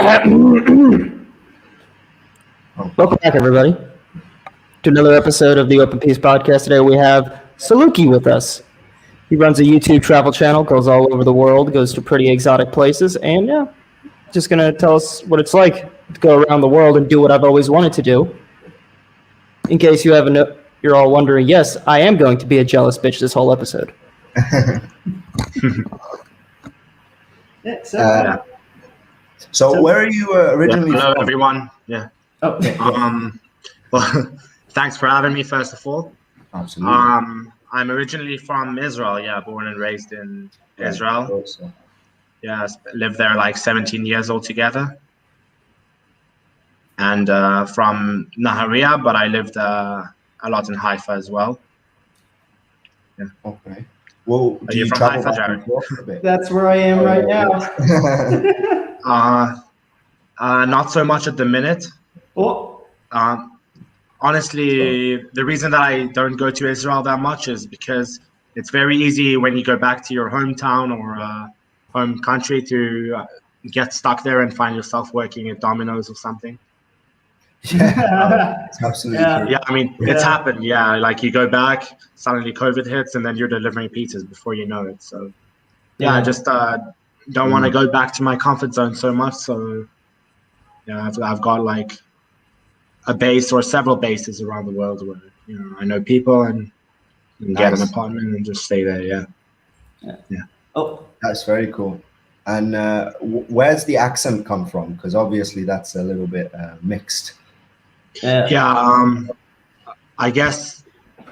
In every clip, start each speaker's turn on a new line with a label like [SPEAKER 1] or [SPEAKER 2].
[SPEAKER 1] Welcome back, everybody, to another episode of the Open Peace Podcast. Today we have Salukie with us. He runs a YouTube travel channel, goes all over the world, goes to pretty exotic places, and just going to tell us what it's like to go around the world and do what I've always wanted to do. In case you're all wondering, yes, I am going to be a jealous bitch this whole episode.
[SPEAKER 2] So where are you originally
[SPEAKER 3] hello,
[SPEAKER 2] from?
[SPEAKER 3] everyone. Yeah.
[SPEAKER 1] Oh,
[SPEAKER 3] Well, thanks for having me, first of all.
[SPEAKER 2] Absolutely.
[SPEAKER 3] I'm originally from Israel. Yeah, born and raised in Israel.
[SPEAKER 2] So.
[SPEAKER 3] Yeah, lived there like 17 years altogether. And from Nahariya, but I lived a lot in Haifa as well.
[SPEAKER 2] Yeah. Okay. Well,
[SPEAKER 3] Are you from Haifa, Jared?
[SPEAKER 1] That's where I am right
[SPEAKER 2] now.
[SPEAKER 3] Not so much at the minute. Honestly, the reason that I don't go to Israel that much is because it's very easy when you go back to your hometown or home country to get stuck there and find yourself working at Domino's or something.
[SPEAKER 2] Yeah, it's absolutely true.
[SPEAKER 3] Yeah, I mean, it's happened. Yeah, like you go back, suddenly COVID hits, and then you're delivering pizzas before you know it. So, I just don't want to go back to my comfort zone so much. So, yeah, I've got like a base or several bases around the world where I know people and get an apartment and just stay there. Yeah.
[SPEAKER 1] Oh,
[SPEAKER 2] that's very cool. And where's the accent come from? Because obviously that's a little bit mixed.
[SPEAKER 3] I guess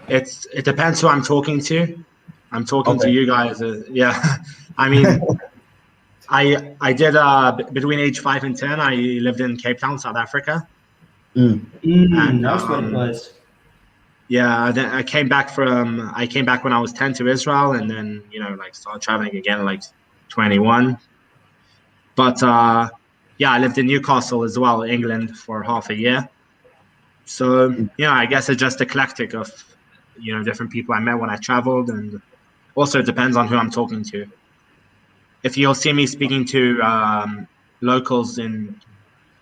[SPEAKER 3] it depends who I'm talking to. I'm talking to you guys. I mean, I did between age 5 and 10. I lived in Cape Town, South Africa.
[SPEAKER 1] And that's what it was.
[SPEAKER 3] Yeah, then I came back when I was 10 to Israel, and then started traveling again like 21. But I lived in Newcastle as well, England, for half a year. So I guess it's just eclectic of different people I met when I traveled, and also it depends on who I'm talking to. If you'll see me speaking to locals in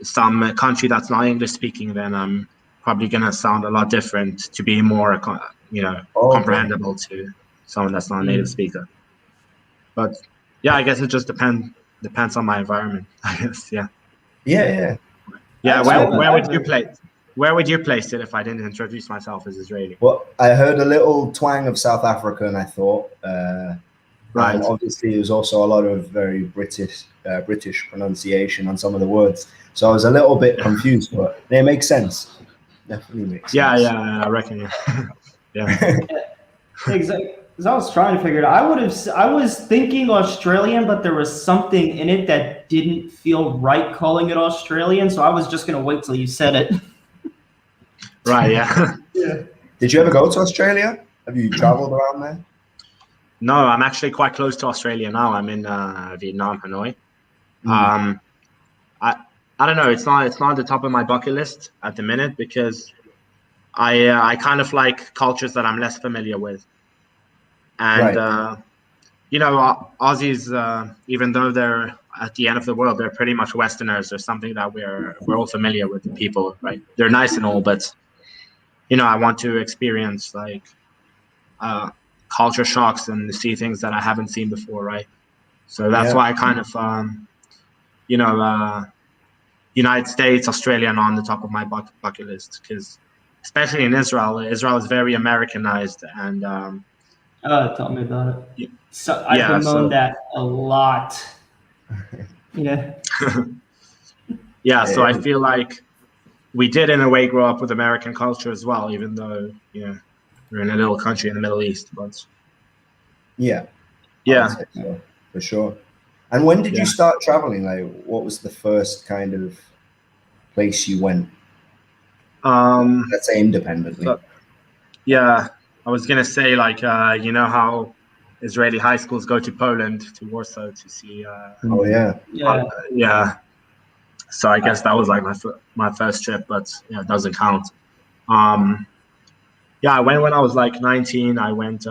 [SPEAKER 3] some country that's not English speaking, then I'm probably gonna sound a lot different to be more comprehensible to someone that's not a native speaker. But I guess it just depends on my environment, I guess. Yeah. Where would you place it if I didn't introduce myself as Israeli?
[SPEAKER 2] Well, I heard a little twang of South Africa, and I thought,
[SPEAKER 3] right.
[SPEAKER 2] And obviously, there's also a lot of very British pronunciation on some of the words. So I was a little bit confused, but they make sense. Definitely makes sense.
[SPEAKER 3] Yeah, I reckon. Yeah.
[SPEAKER 1] Exactly. Because I was trying to figure it out. I was thinking Australian, but there was something in it that didn't feel right calling it Australian. So I was just gonna wait till you said it.
[SPEAKER 3] Right. Yeah.
[SPEAKER 2] Did you ever go to Australia? Have you traveled around there?
[SPEAKER 3] No, I'm actually quite close to Australia now. I'm in Vietnam, Hanoi. I don't know. It's not at the top of my bucket list at the minute because I kind of like cultures that I'm less familiar with. And Aussies, even though they're at the end of the world, they're pretty much Westerners. There's something that we're all familiar with. The people, right? They're nice and all, but I want to experience like culture shocks and see things that I haven't seen before, right? So that's why I kind of United States, Australia, are on the top of my bucket list because, especially in Israel is very Americanized and.
[SPEAKER 1] Tell me about it. So I've bemoaned that a lot.
[SPEAKER 3] So I feel like we did in a way grow up with American culture as well, even though we're in a little country in the Middle East. But
[SPEAKER 2] so, for sure. And when did you start traveling? Like, what was the first kind of place you went? Let's say independently.
[SPEAKER 3] I was gonna say, like, how Israeli high schools go to Poland, to Warsaw, to see. So I guess that was like my first trip, but it doesn't count. I went when I was like 19. I went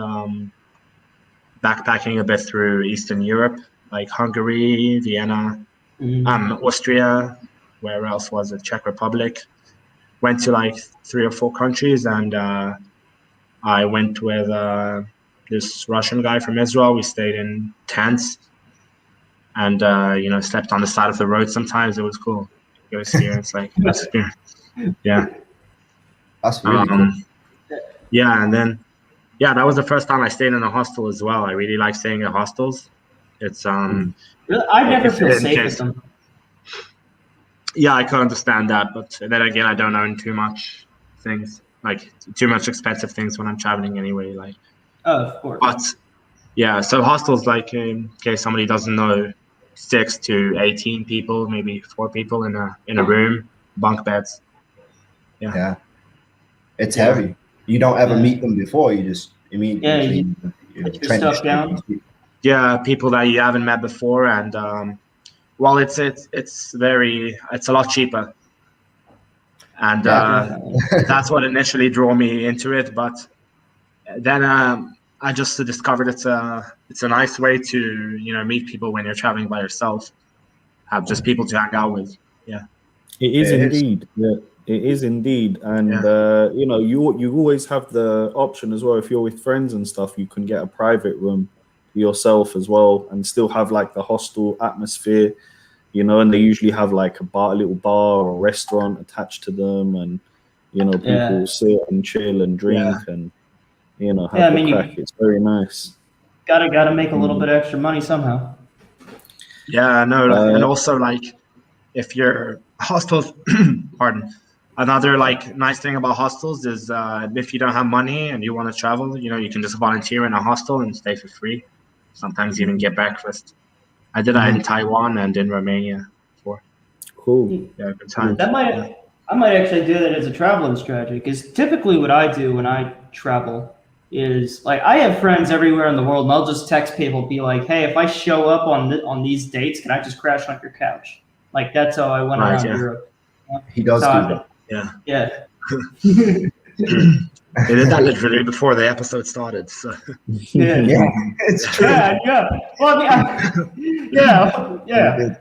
[SPEAKER 3] backpacking a bit through Eastern Europe, like Hungary, Vienna, Austria. Where else was it? Czech Republic. Went to like 3 or 4 countries, and I went with this Russian guy from Israel. We stayed in tents, and slept on the side of the road. Sometimes it was cool. Good experience, like experience. Yeah,
[SPEAKER 2] that's really cool.
[SPEAKER 3] Yeah, and then that was the first time I stayed in a hostel as well. I really like staying in hostels. It's
[SPEAKER 1] Really? I never feel safe with them.
[SPEAKER 3] Yeah, I can understand that, but then again, I don't own too much things, like too much expensive things when I'm traveling anyway. Like,
[SPEAKER 1] of course.
[SPEAKER 3] But yeah, so hostels, like in case somebody doesn't know, 6 to 18 people, maybe 4 people in a room, bunk beds.
[SPEAKER 2] Yeah, it's heavy. You don't ever meet them before. You just immediately
[SPEAKER 1] put your stuff down.
[SPEAKER 3] Yeah, people that you haven't met before, and well, it's a lot cheaper, and that's what initially drew me into it. But then I just discovered it's a nice way to meet people when you're traveling by yourself, have just people to hang out with. Yeah,
[SPEAKER 4] it is indeed. Yeah, it is indeed, and you always have the option as well. If you're with friends and stuff, you can get a private room yourself as well, and still have like the hostel atmosphere. And they usually have like a little bar or restaurant attached to them, and people sit and chill and drink and have a crack. It's very nice.
[SPEAKER 1] Gotta make a little bit of extra money somehow.
[SPEAKER 3] Yeah, no, and also like if you're hostels, pardon. Another like nice thing about hostels is if you don't have money and you want to travel, you can just volunteer in a hostel and stay for free. Sometimes even get breakfast. I did that in Taiwan and in Romania before.
[SPEAKER 4] Cool.
[SPEAKER 3] Yeah, good times.
[SPEAKER 1] I might actually do that as a traveling strategy, because typically what I do when I travel is like I have friends everywhere in the world, and I'll just text people, be like, "Hey, if I show up on these dates, can I just crash on your couch?" Like that's how I went around Europe.
[SPEAKER 2] He does do that.
[SPEAKER 3] Yeah. They did that literally before the episode started. So.
[SPEAKER 1] Yeah,
[SPEAKER 2] it's true.
[SPEAKER 1] Yeah. Well, yeah.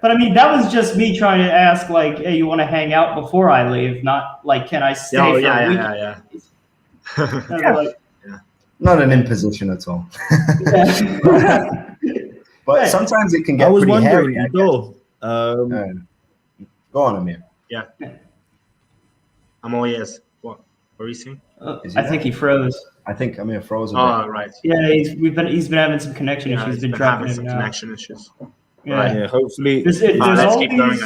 [SPEAKER 1] But I mean, that was just me trying to ask, like, hey, you want to hang out before I leave? Not like, can I stay for a week?
[SPEAKER 2] Yeah. Not an imposition at all. But sometimes it can get pretty hairy.
[SPEAKER 4] Go
[SPEAKER 2] on, Amir.
[SPEAKER 3] Yeah. I'm all ears. What were you saying?
[SPEAKER 1] I think he froze.
[SPEAKER 2] I think Amir froze a bit.
[SPEAKER 3] Oh, right.
[SPEAKER 1] Yeah, he's been having some connection issues. He's been dropping
[SPEAKER 3] having some connection issues.
[SPEAKER 4] Yeah, hopefully.
[SPEAKER 1] There's
[SPEAKER 3] let's keep going.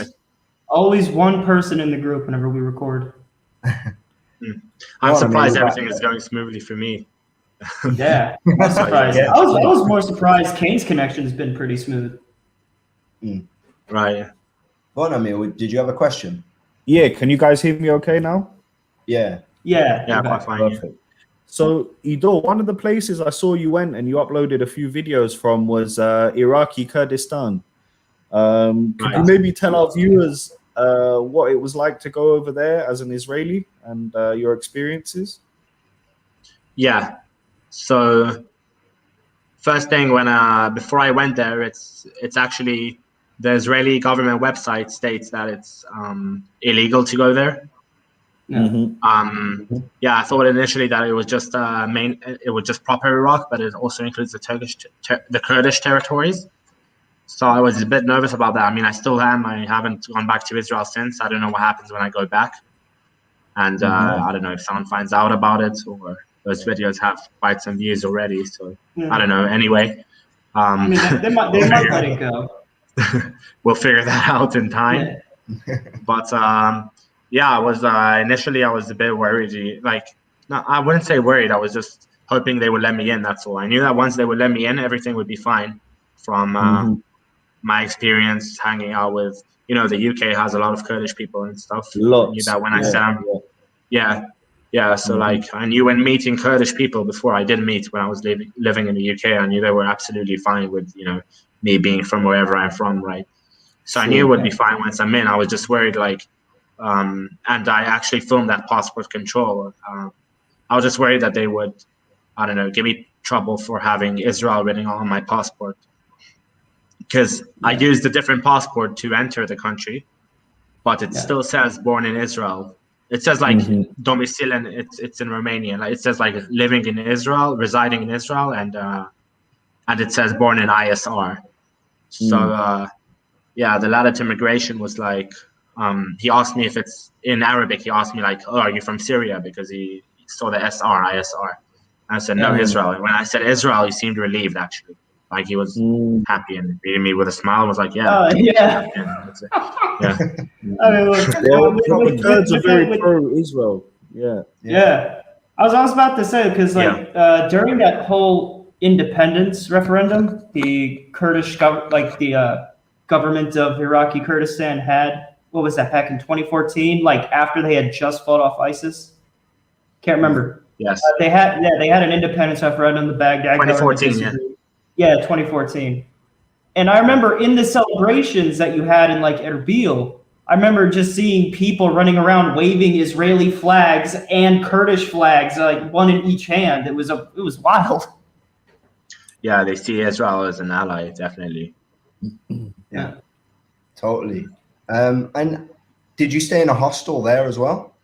[SPEAKER 1] Always one person in the group whenever we record.
[SPEAKER 3] I'm surprised everything is going smoothly for me.
[SPEAKER 1] Yeah, I'm surprised. I was more surprised. Kane's connection has been pretty smooth.
[SPEAKER 3] Right.
[SPEAKER 2] Go on, Amir. Did you have a question?
[SPEAKER 4] Yeah, can you guys hear me okay now?
[SPEAKER 2] Yeah.
[SPEAKER 1] Yeah,
[SPEAKER 3] quite fine. Perfect.
[SPEAKER 4] So, Ido, one of the places I saw you went and you uploaded a few videos from was Iraqi Kurdistan. Could you maybe tell our viewers what it was like to go over there as an Israeli and your experiences?
[SPEAKER 3] Yeah. So, first thing before I went there, it's actually the Israeli government website states that it's illegal to go there. I thought initially that it was just proper Iraq, but it also includes the Kurdish territories. So I was a bit nervous about that. I mean, I still am. I haven't gone back to Israel since. I don't know what happens when I go back, and I don't know if someone finds out about it, or those videos have quite some views already. So I don't know. Anyway,
[SPEAKER 1] I mean, they might let it go.
[SPEAKER 3] We'll figure that out in time. But I was initially I was a bit worried. No, I wouldn't say worried. I was just hoping they would let me in. That's all. I knew that once they would let me in, everything would be fine. From my experience hanging out with, the UK has a lot of Kurdish people and stuff.
[SPEAKER 4] Lots.
[SPEAKER 3] I knew that when I said, So I knew when meeting Kurdish people before I did meet when I was living in the UK, I knew they were absolutely fine with me being from wherever I'm from, right? So I knew it would be fine once I'm in. I was just worried, and I actually filmed that passport control. I was just worried that they would, I don't know, give me trouble for having Israel written on my passport. because I used a different passport to enter the country, but it still says born in Israel. It says like domicile, and it's in Romania. Like it says like living in Israel, residing in Israel, and it says born in ISR. So yeah, the letter to immigration was like, he asked me if it's in Arabic. He asked me like, oh, are you from Syria? Because he saw the ISR. I said no, Israel. And when I said Israel, he seemed relieved actually. Like he was happy and greeted me with a smile. Was like, yeah.
[SPEAKER 1] Yeah.
[SPEAKER 3] That's it. Yeah.
[SPEAKER 1] I mean, look,
[SPEAKER 4] the Kurds are very pro-Israel.
[SPEAKER 1] Yeah. I was about to say, because like during that whole independence referendum, the Kurdish government of Iraqi Kurdistan had, what was that, back in 2014? Like after they had just fought off ISIS? Can't remember.
[SPEAKER 3] Yes.
[SPEAKER 1] They had an independence referendum. The Baghdad
[SPEAKER 3] 2014.
[SPEAKER 1] Yeah, 2014. And I remember in the celebrations that you had in like Erbil, I remember just seeing people running around waving Israeli flags and Kurdish flags, like one in each hand. It was wild.
[SPEAKER 3] Yeah, they see Israel as an ally, definitely.
[SPEAKER 2] Yeah, totally. And did you stay in a hostel there as well?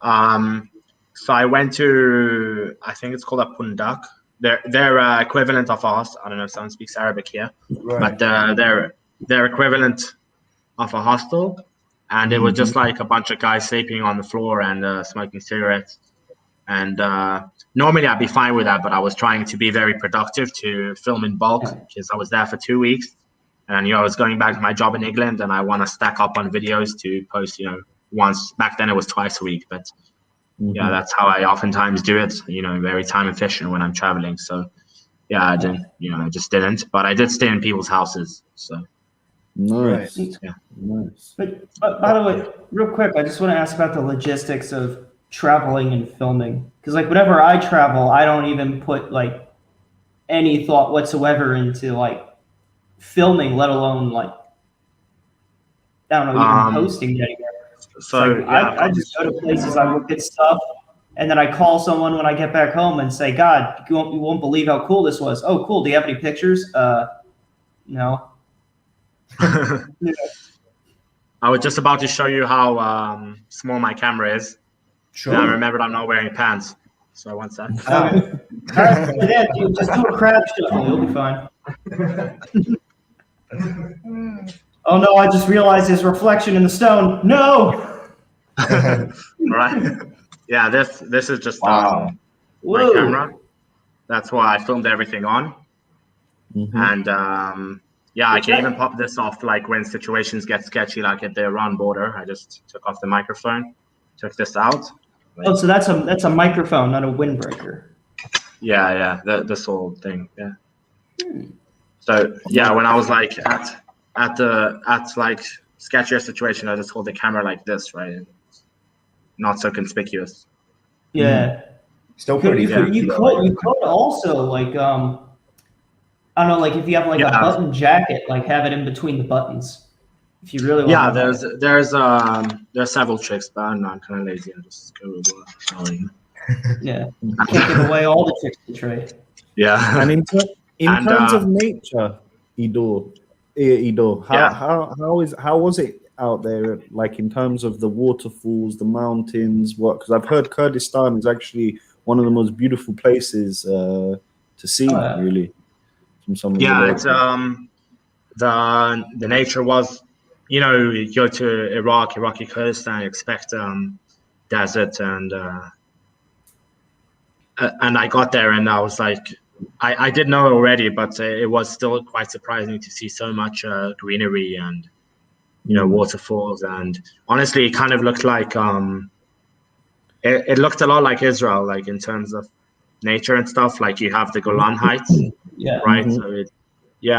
[SPEAKER 3] So I went to, I think it's called a pundak. Their equivalent of a hostel. I don't know if someone speaks Arabic here, but their equivalent of a hostel, and it was just like a bunch of guys sleeping on the floor and smoking cigarettes. And normally I'd be fine with that, but I was trying to be very productive to film in bulk because I was there for 2 weeks, and I knew I was going back to my job in England, and I want to stack up on videos to post, once. Back then it was twice a week, but yeah, that's how I oftentimes do it. Very time efficient when I'm traveling. So yeah, I didn't. I just didn't. But I did stay in people's houses. So
[SPEAKER 4] nice.
[SPEAKER 3] Yeah.
[SPEAKER 4] Nice.
[SPEAKER 1] But by the way, real quick, I just want to ask about the logistics of traveling and filming, because like whenever I travel, I don't even put like any thought whatsoever into like filming, let alone like I don't know, even posting it anywhere.
[SPEAKER 3] So
[SPEAKER 1] like, I just go to places, I look at stuff, and then I call someone when I get back home and say, God, you won't believe how cool this was. Oh, cool. Do you have any pictures? No.
[SPEAKER 3] I was just about to show you how small my camera is.
[SPEAKER 2] Sure.
[SPEAKER 3] And I remembered I'm not wearing pants. So one sec.
[SPEAKER 1] Yeah, dude, just do a crab shuffle. You'll be fine. Oh no, I just realized his reflection in the stone. No!
[SPEAKER 3] Right. Yeah, this is just
[SPEAKER 2] Wow.
[SPEAKER 3] my camera. That's why I filmed everything on. And yeah, I can even pop this off like when situations get sketchy, like at the Iran border. I just took off the microphone, took this out.
[SPEAKER 1] Oh, so that's a microphone, not a windbreaker.
[SPEAKER 3] Yeah, this whole thing. Yeah. So yeah, when I was like at like sketchier situation, I just hold the camera like this, right? Not so conspicuous.
[SPEAKER 1] Yeah.
[SPEAKER 2] Still pretty good.
[SPEAKER 1] You could also like I don't know, like if you have like a button jacket, like have it in between the buttons. If you really want.
[SPEAKER 3] Yeah, there's several tricks, but I'm kind of lazy. I just go with what.
[SPEAKER 1] Yeah, you can't give away all the tricks to trade.
[SPEAKER 3] Yeah,
[SPEAKER 4] and in terms of nature, Ido, how was it out there? Like in terms of the waterfalls, the mountains, what? Because I've heard Kurdistan is actually one of the most beautiful places to see, really. From some of
[SPEAKER 3] it's the nature was, you go to Iraqi Kurdistan, expect desert, and I got there and I was like, I did know already, but it was still quite surprising to see so much greenery and waterfalls, and honestly, it kind of looked like it looked a lot like Israel, like in terms of nature and stuff. Like you have the Golan Heights, right? So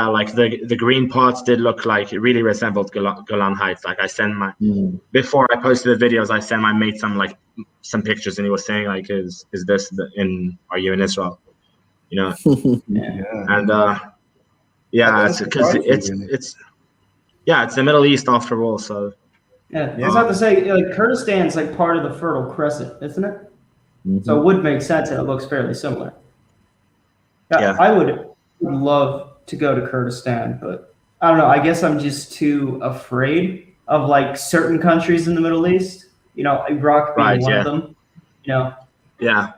[SPEAKER 3] like the green parts did look like it really resembled Golan Heights. Like I sent before I posted the videos, I sent my mate some pictures, and he was saying like, "Is this are you in Israel?" And it's because it's the Middle East after all. So
[SPEAKER 1] I was about to say, like Kurdistan's like part of the Fertile Crescent, isn't it? So it would make sense that it looks fairly similar. I would love to go to Kurdistan, but I don't know. I guess I'm just too afraid of like certain countries in the Middle East. You know, Iraq being one of them. You know.
[SPEAKER 3] Yeah,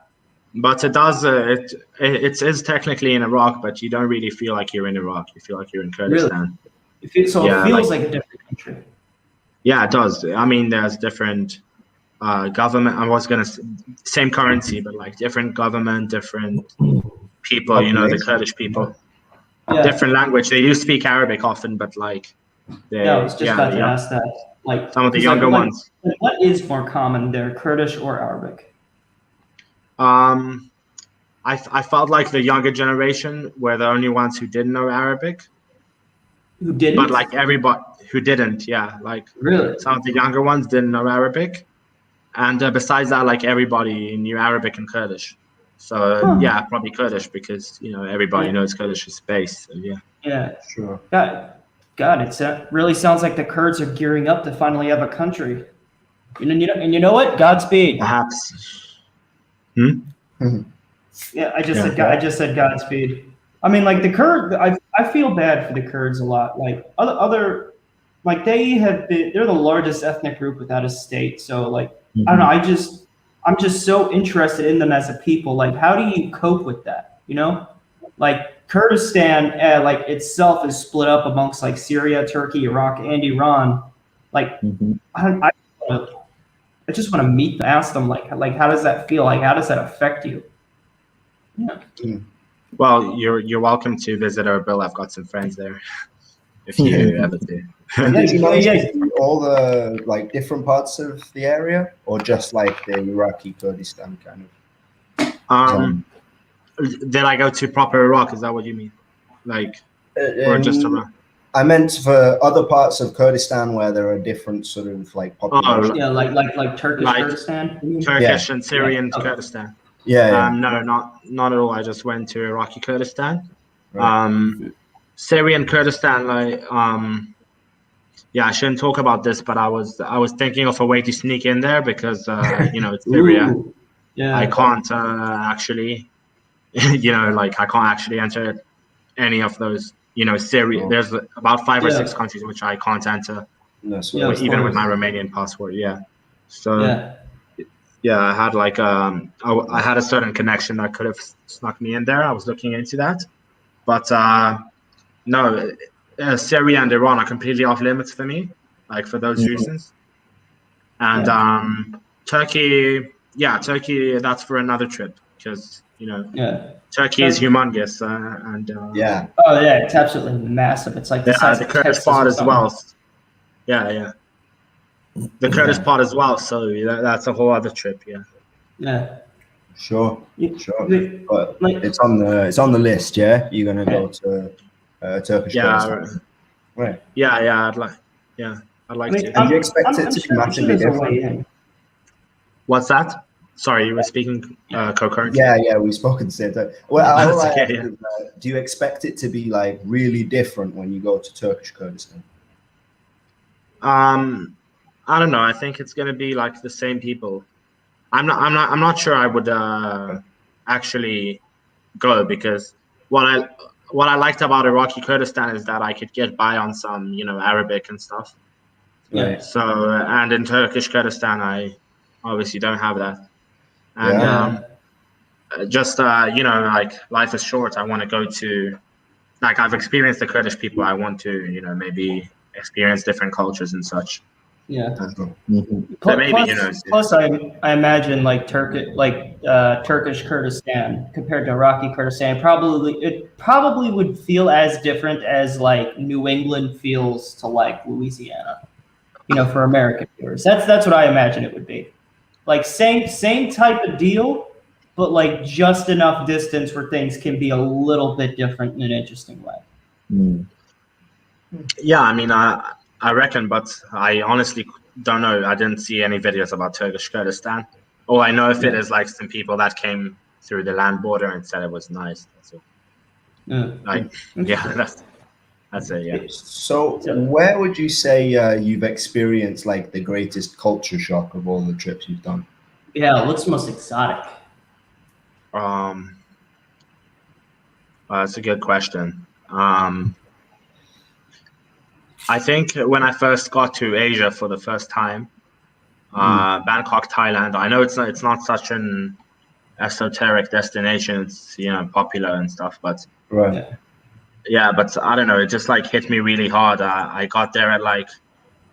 [SPEAKER 3] but it does. It is technically in Iraq, but you don't really feel like you're in Iraq. You feel like you're in Kurdistan.
[SPEAKER 1] Really? It feels like a different country.
[SPEAKER 3] Yeah, it does. I mean, there's different government. I was gonna same currency, but like different government, different people. You know, the Kurdish people. Yeah. Different language. They do speak Arabic often, but like.
[SPEAKER 1] I was just about to ask that. Like
[SPEAKER 3] some of the younger ones.
[SPEAKER 1] What is more common there, Kurdish or Arabic?
[SPEAKER 3] I felt like the younger generation were the only ones who didn't know Arabic.
[SPEAKER 1] Who didn't?
[SPEAKER 3] But like everybody who didn't, yeah. Like
[SPEAKER 1] really,
[SPEAKER 3] some of the younger ones didn't know Arabic, and besides that, like everybody knew Arabic and Kurdish. So yeah, probably Kurdish because you know everybody knows Kurdish is base. So yeah.
[SPEAKER 1] Yeah, sure. God, it really sounds like the Kurds are gearing up to finally have a country. And you know what? Godspeed.
[SPEAKER 3] Perhaps.
[SPEAKER 1] Yeah, I just said Godspeed. I mean, like the Kurds, I feel bad for the Kurds a lot. Like other like they're the largest ethnic group without a state. So like I don't know. I'm just so interested in them as a people. Like, how do you cope with that? You know, like Kurdistan, like itself is split up amongst like Syria, Turkey, Iraq, and Iran. Like, I just want to meet them, ask them like how does that feel? Like, how does that affect you? Yeah.
[SPEAKER 3] Well, you're welcome to visit Erbil. I've got some friends there. If you ever do.
[SPEAKER 2] Did you manage to see all the like different parts of the area, or just like the Iraqi Kurdistan kind of?
[SPEAKER 3] Did I go to proper Iraq? Is that what you mean? Like, or just Iraq?
[SPEAKER 2] I meant for other parts of Kurdistan where there are different sort of like populations.
[SPEAKER 1] Yeah, like Turkish Kurdistan.
[SPEAKER 3] Turkish and Syrian Kurdistan.
[SPEAKER 2] Yeah.
[SPEAKER 3] No, not at all. I just went to Iraqi Kurdistan. Right. Syrian Kurdistan, like, I shouldn't talk about this, but I was thinking of a way to sneak in there because you know, it's Syria. I can't actually, you know, like I can't actually enter any of those. You know, Syria. There's about 5 or 6 countries which I can't enter, even with my Romanian passport. Yeah. So. Yeah, I had like I had a certain connection that could have snuck me in there. I was looking into that, but no, Syria and Iran are completely off limits for me, like for those reasons. And Turkey, Turkey, that's for another trip because you know, Turkey is humongous and
[SPEAKER 1] oh yeah, it's absolutely massive. It's like the size of
[SPEAKER 3] Kurdish part as well. Yeah. The Kurdish part as well, so that's a whole other trip.
[SPEAKER 1] Yeah.
[SPEAKER 2] Sure. But it's on the list. Yeah, you're gonna go to Turkish Kurdistan. Right.
[SPEAKER 3] Yeah. I'd like to.
[SPEAKER 2] And do you expect it to be massively different?
[SPEAKER 3] What's that? Sorry, you were speaking co-currency.
[SPEAKER 2] Yeah, we spoke at the same time. Well, do you expect it to be like really different when you go to Turkish Kurdistan?
[SPEAKER 3] I don't know. I think it's gonna be like the same people. I'm not sure I would actually go because what I liked about Iraqi Kurdistan is that I could get by on some, you know, Arabic and stuff.
[SPEAKER 1] Yeah.
[SPEAKER 3] So and in Turkish Kurdistan, I obviously don't have that. And just you know, like life is short. I want to go to, like I've experienced the Kurdish people. I want to, you know, maybe experience different cultures and such.
[SPEAKER 1] Yeah.
[SPEAKER 3] Plus,
[SPEAKER 1] I imagine like Turkish Kurdistan compared to Iraqi Kurdistan, it probably would feel as different as like New England feels to like Louisiana, you know, for American viewers. That's what I imagine it would be. Like same type of deal, but like just enough distance where things can be a little bit different in an interesting way.
[SPEAKER 3] Yeah, I mean, I reckon, but I honestly don't know. I didn't see any videos about Turkish Kurdistan. All I know if it is like some people that came through the land border and said it was nice. That's it. That's it. Yeah.
[SPEAKER 2] So, where would you say you've experienced like the greatest culture shock of all the trips you've done?
[SPEAKER 1] Yeah, what's most exotic?
[SPEAKER 3] That's a good question. I think when I first got to Asia for the first time, Bangkok, Thailand. I know it's not such an esoteric destination. It's popular and stuff, but
[SPEAKER 2] Right.
[SPEAKER 3] yeah, but I don't know. It just like hit me really hard. I got there at like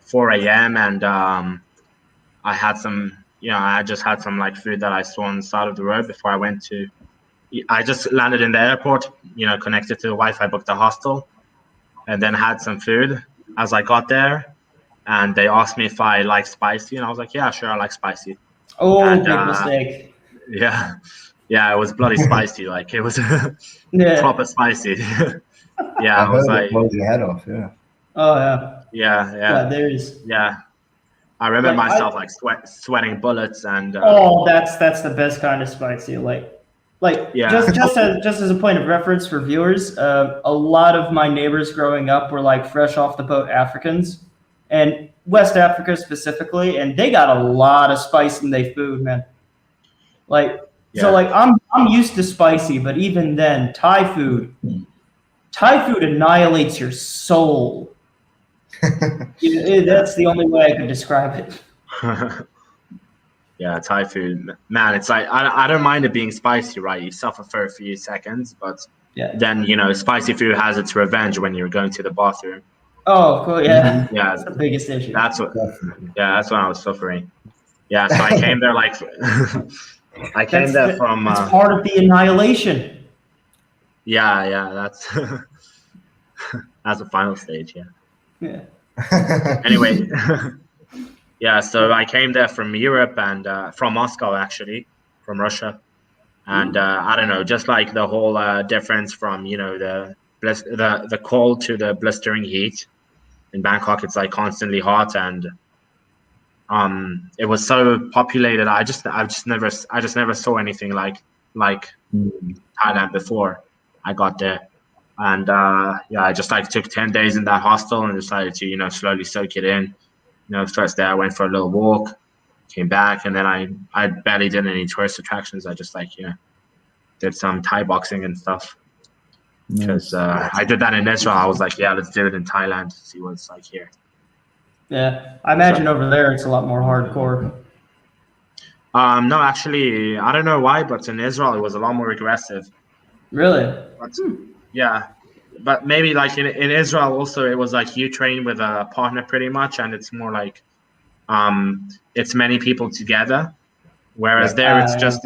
[SPEAKER 3] 4 a.m. and I had some. I just had some like food that I saw on the side of the road before I went to. I just landed in the airport. Connected to the Wi-Fi, booked a hostel, and then had some food as I got there. And they asked me if I like spicy, and I was like, "Yeah, sure, I like spicy."
[SPEAKER 1] Oh,
[SPEAKER 3] And,
[SPEAKER 1] big mistake.
[SPEAKER 3] Yeah, it was bloody spicy. Like it was proper spicy. Yeah,
[SPEAKER 2] I
[SPEAKER 3] I was
[SPEAKER 2] heard
[SPEAKER 3] like,
[SPEAKER 2] it blows your head off. Yeah.
[SPEAKER 1] Oh yeah.
[SPEAKER 3] yeah.
[SPEAKER 1] Yeah, there's.
[SPEAKER 3] Yeah, I remember
[SPEAKER 1] Like,
[SPEAKER 3] myself like sweating bullets and.
[SPEAKER 1] Oh, that's the best kind of spicy.
[SPEAKER 3] Yeah.
[SPEAKER 1] just as a point of reference for viewers, a lot of my neighbors growing up were like fresh off the boat Africans, and West Africa specifically, and they got a lot of spice in their food, man. So like I'm used to spicy, but even then, Thai food annihilates your soul. That's the only way I could describe it.
[SPEAKER 3] Yeah, Thai food, man. It's like I don't mind it being spicy, right? You suffer for a few seconds, but then spicy food has its revenge when you're going to the bathroom.
[SPEAKER 1] Oh, cool. Yeah,
[SPEAKER 3] yeah,
[SPEAKER 1] that's the biggest issue.
[SPEAKER 3] That's what I was suffering. Yeah, so I came there like I came there from.
[SPEAKER 1] It's part of the annihilation.
[SPEAKER 3] Yeah, that's that's the final stage.
[SPEAKER 1] Yeah.
[SPEAKER 3] Anyway. Yeah, so I came there from Europe and from Moscow, actually, from Russia, and I don't know, just like the whole difference from the cold to the blistering heat. In Bangkok, it's like constantly hot, and it was so populated. I just never saw anything like Thailand before I got there, and I just like took 10 days in that hostel and decided to slowly soak it in. First day I went for a little walk, came back, and then I barely did any tourist attractions. I just did some Thai boxing and stuff. Because I did that in Israel. I was like, yeah, let's do it in Thailand to see what it's like here.
[SPEAKER 1] Yeah, I imagine over there it's a lot more hardcore.
[SPEAKER 3] No, actually, I don't know why, but in Israel it was a lot more aggressive.
[SPEAKER 1] Really?
[SPEAKER 3] But, yeah. But maybe like in Israel also it was like you train with a partner pretty much, and it's more like it's many people together, whereas there it's just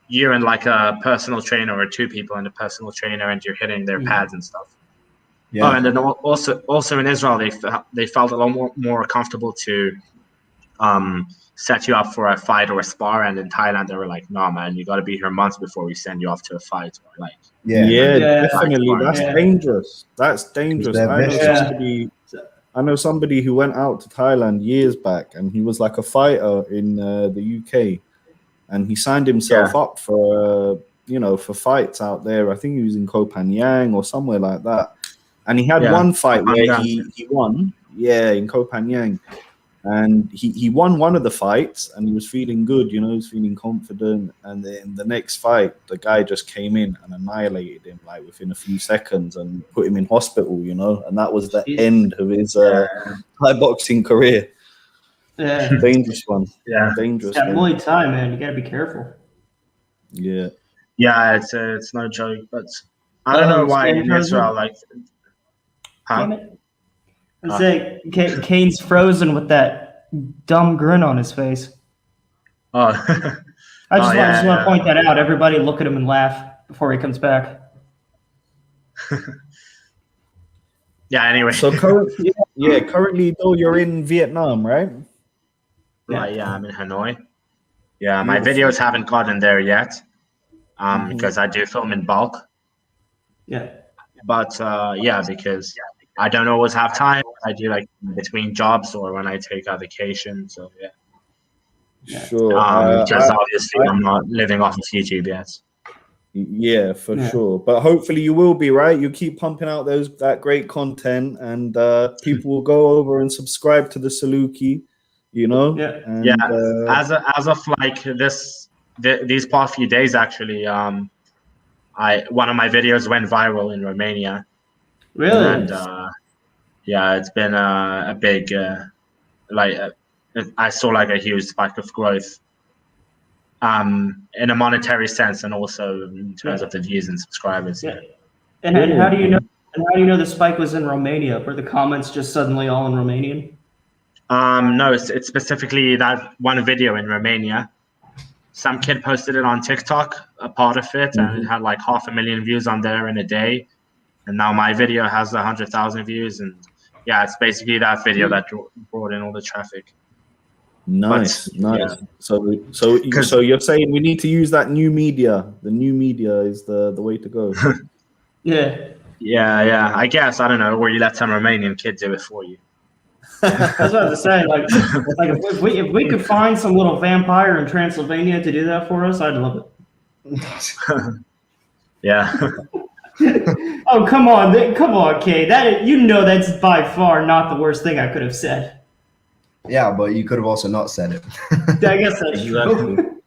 [SPEAKER 3] you and like a personal trainer or two people and a personal trainer, and you're hitting their pads and stuff. Yeah. Oh, and then also in Israel they felt a lot more comfortable to set you up for a fight or a spar, and in Thailand they were like, no man, you got to be here months before we send you off to a fight, or like
[SPEAKER 4] definitely that's dangerous. That's dangerous. I know somebody who went out to Thailand years back, and he was like a fighter in the UK, and he signed himself up for for fights out there. I think he was in Koh Phangan or somewhere like that, and he had one fight where he won in Koh Phangan. And he won one of the fights, and he was feeling good, he was feeling confident. And then the next fight, the guy just came in and annihilated him like within a few seconds and put him in hospital, and that was the end of his Thai boxing career.
[SPEAKER 1] Yeah,
[SPEAKER 4] dangerous one.
[SPEAKER 3] Yeah,
[SPEAKER 4] dangerous.
[SPEAKER 1] That Muay Thai, man, you gotta be careful.
[SPEAKER 4] Yeah,
[SPEAKER 3] it's no joke, but I don't know why in Israel like.
[SPEAKER 1] Damn it. I say Kane's frozen with that dumb grin on his face.
[SPEAKER 3] Oh,
[SPEAKER 1] I just want to point that out. Everybody look at him and laugh before he comes back.
[SPEAKER 3] Anyway.
[SPEAKER 4] So currently though you're in Vietnam, right?
[SPEAKER 3] Right, I'm in Hanoi. Yeah, my videos haven't gotten there yet. Because I do film in bulk.
[SPEAKER 1] Yeah.
[SPEAKER 3] But because I don't always have time. I do like between jobs or when I take a vacation. So
[SPEAKER 4] sure.
[SPEAKER 3] Because obviously I'm not living off of YouTube yet.
[SPEAKER 4] Yeah, for sure. But hopefully you will be, right? You keep pumping out that great content, and people will go over and subscribe to the Salukie.
[SPEAKER 1] Yeah.
[SPEAKER 4] And,
[SPEAKER 3] as of like these past few days, actually, one of my videos went viral in Romania.
[SPEAKER 1] Really?
[SPEAKER 3] And yeah, it's been a big I saw like a huge spike of growth in a monetary sense, and also in terms of the views and subscribers.
[SPEAKER 1] Yeah. And how do you know? And how do you know the spike was in Romania? Were the comments just suddenly all in Romanian?
[SPEAKER 3] No, it's specifically that one video in Romania. Some kid posted it on TikTok, a part of it, and it had like 500,000 views on there in a day. And now my video has 100,000 views, and yeah, it's basically that video that brought in all the traffic.
[SPEAKER 4] Nice.
[SPEAKER 3] Yeah.
[SPEAKER 4] So you're saying we need to use that new media. The new media is the way to go.
[SPEAKER 3] Yeah. I guess, I don't know, or you let some Romanian kid do it for you.
[SPEAKER 1] That's what I was saying. Like if we could find some little vampire in Transylvania to do that for us, I'd love it.
[SPEAKER 3] Yeah.
[SPEAKER 1] Oh, come on, Kay. That's by far not the worst thing I could have said.
[SPEAKER 2] Yeah, but you could have also not said it.
[SPEAKER 1] I guess that's true.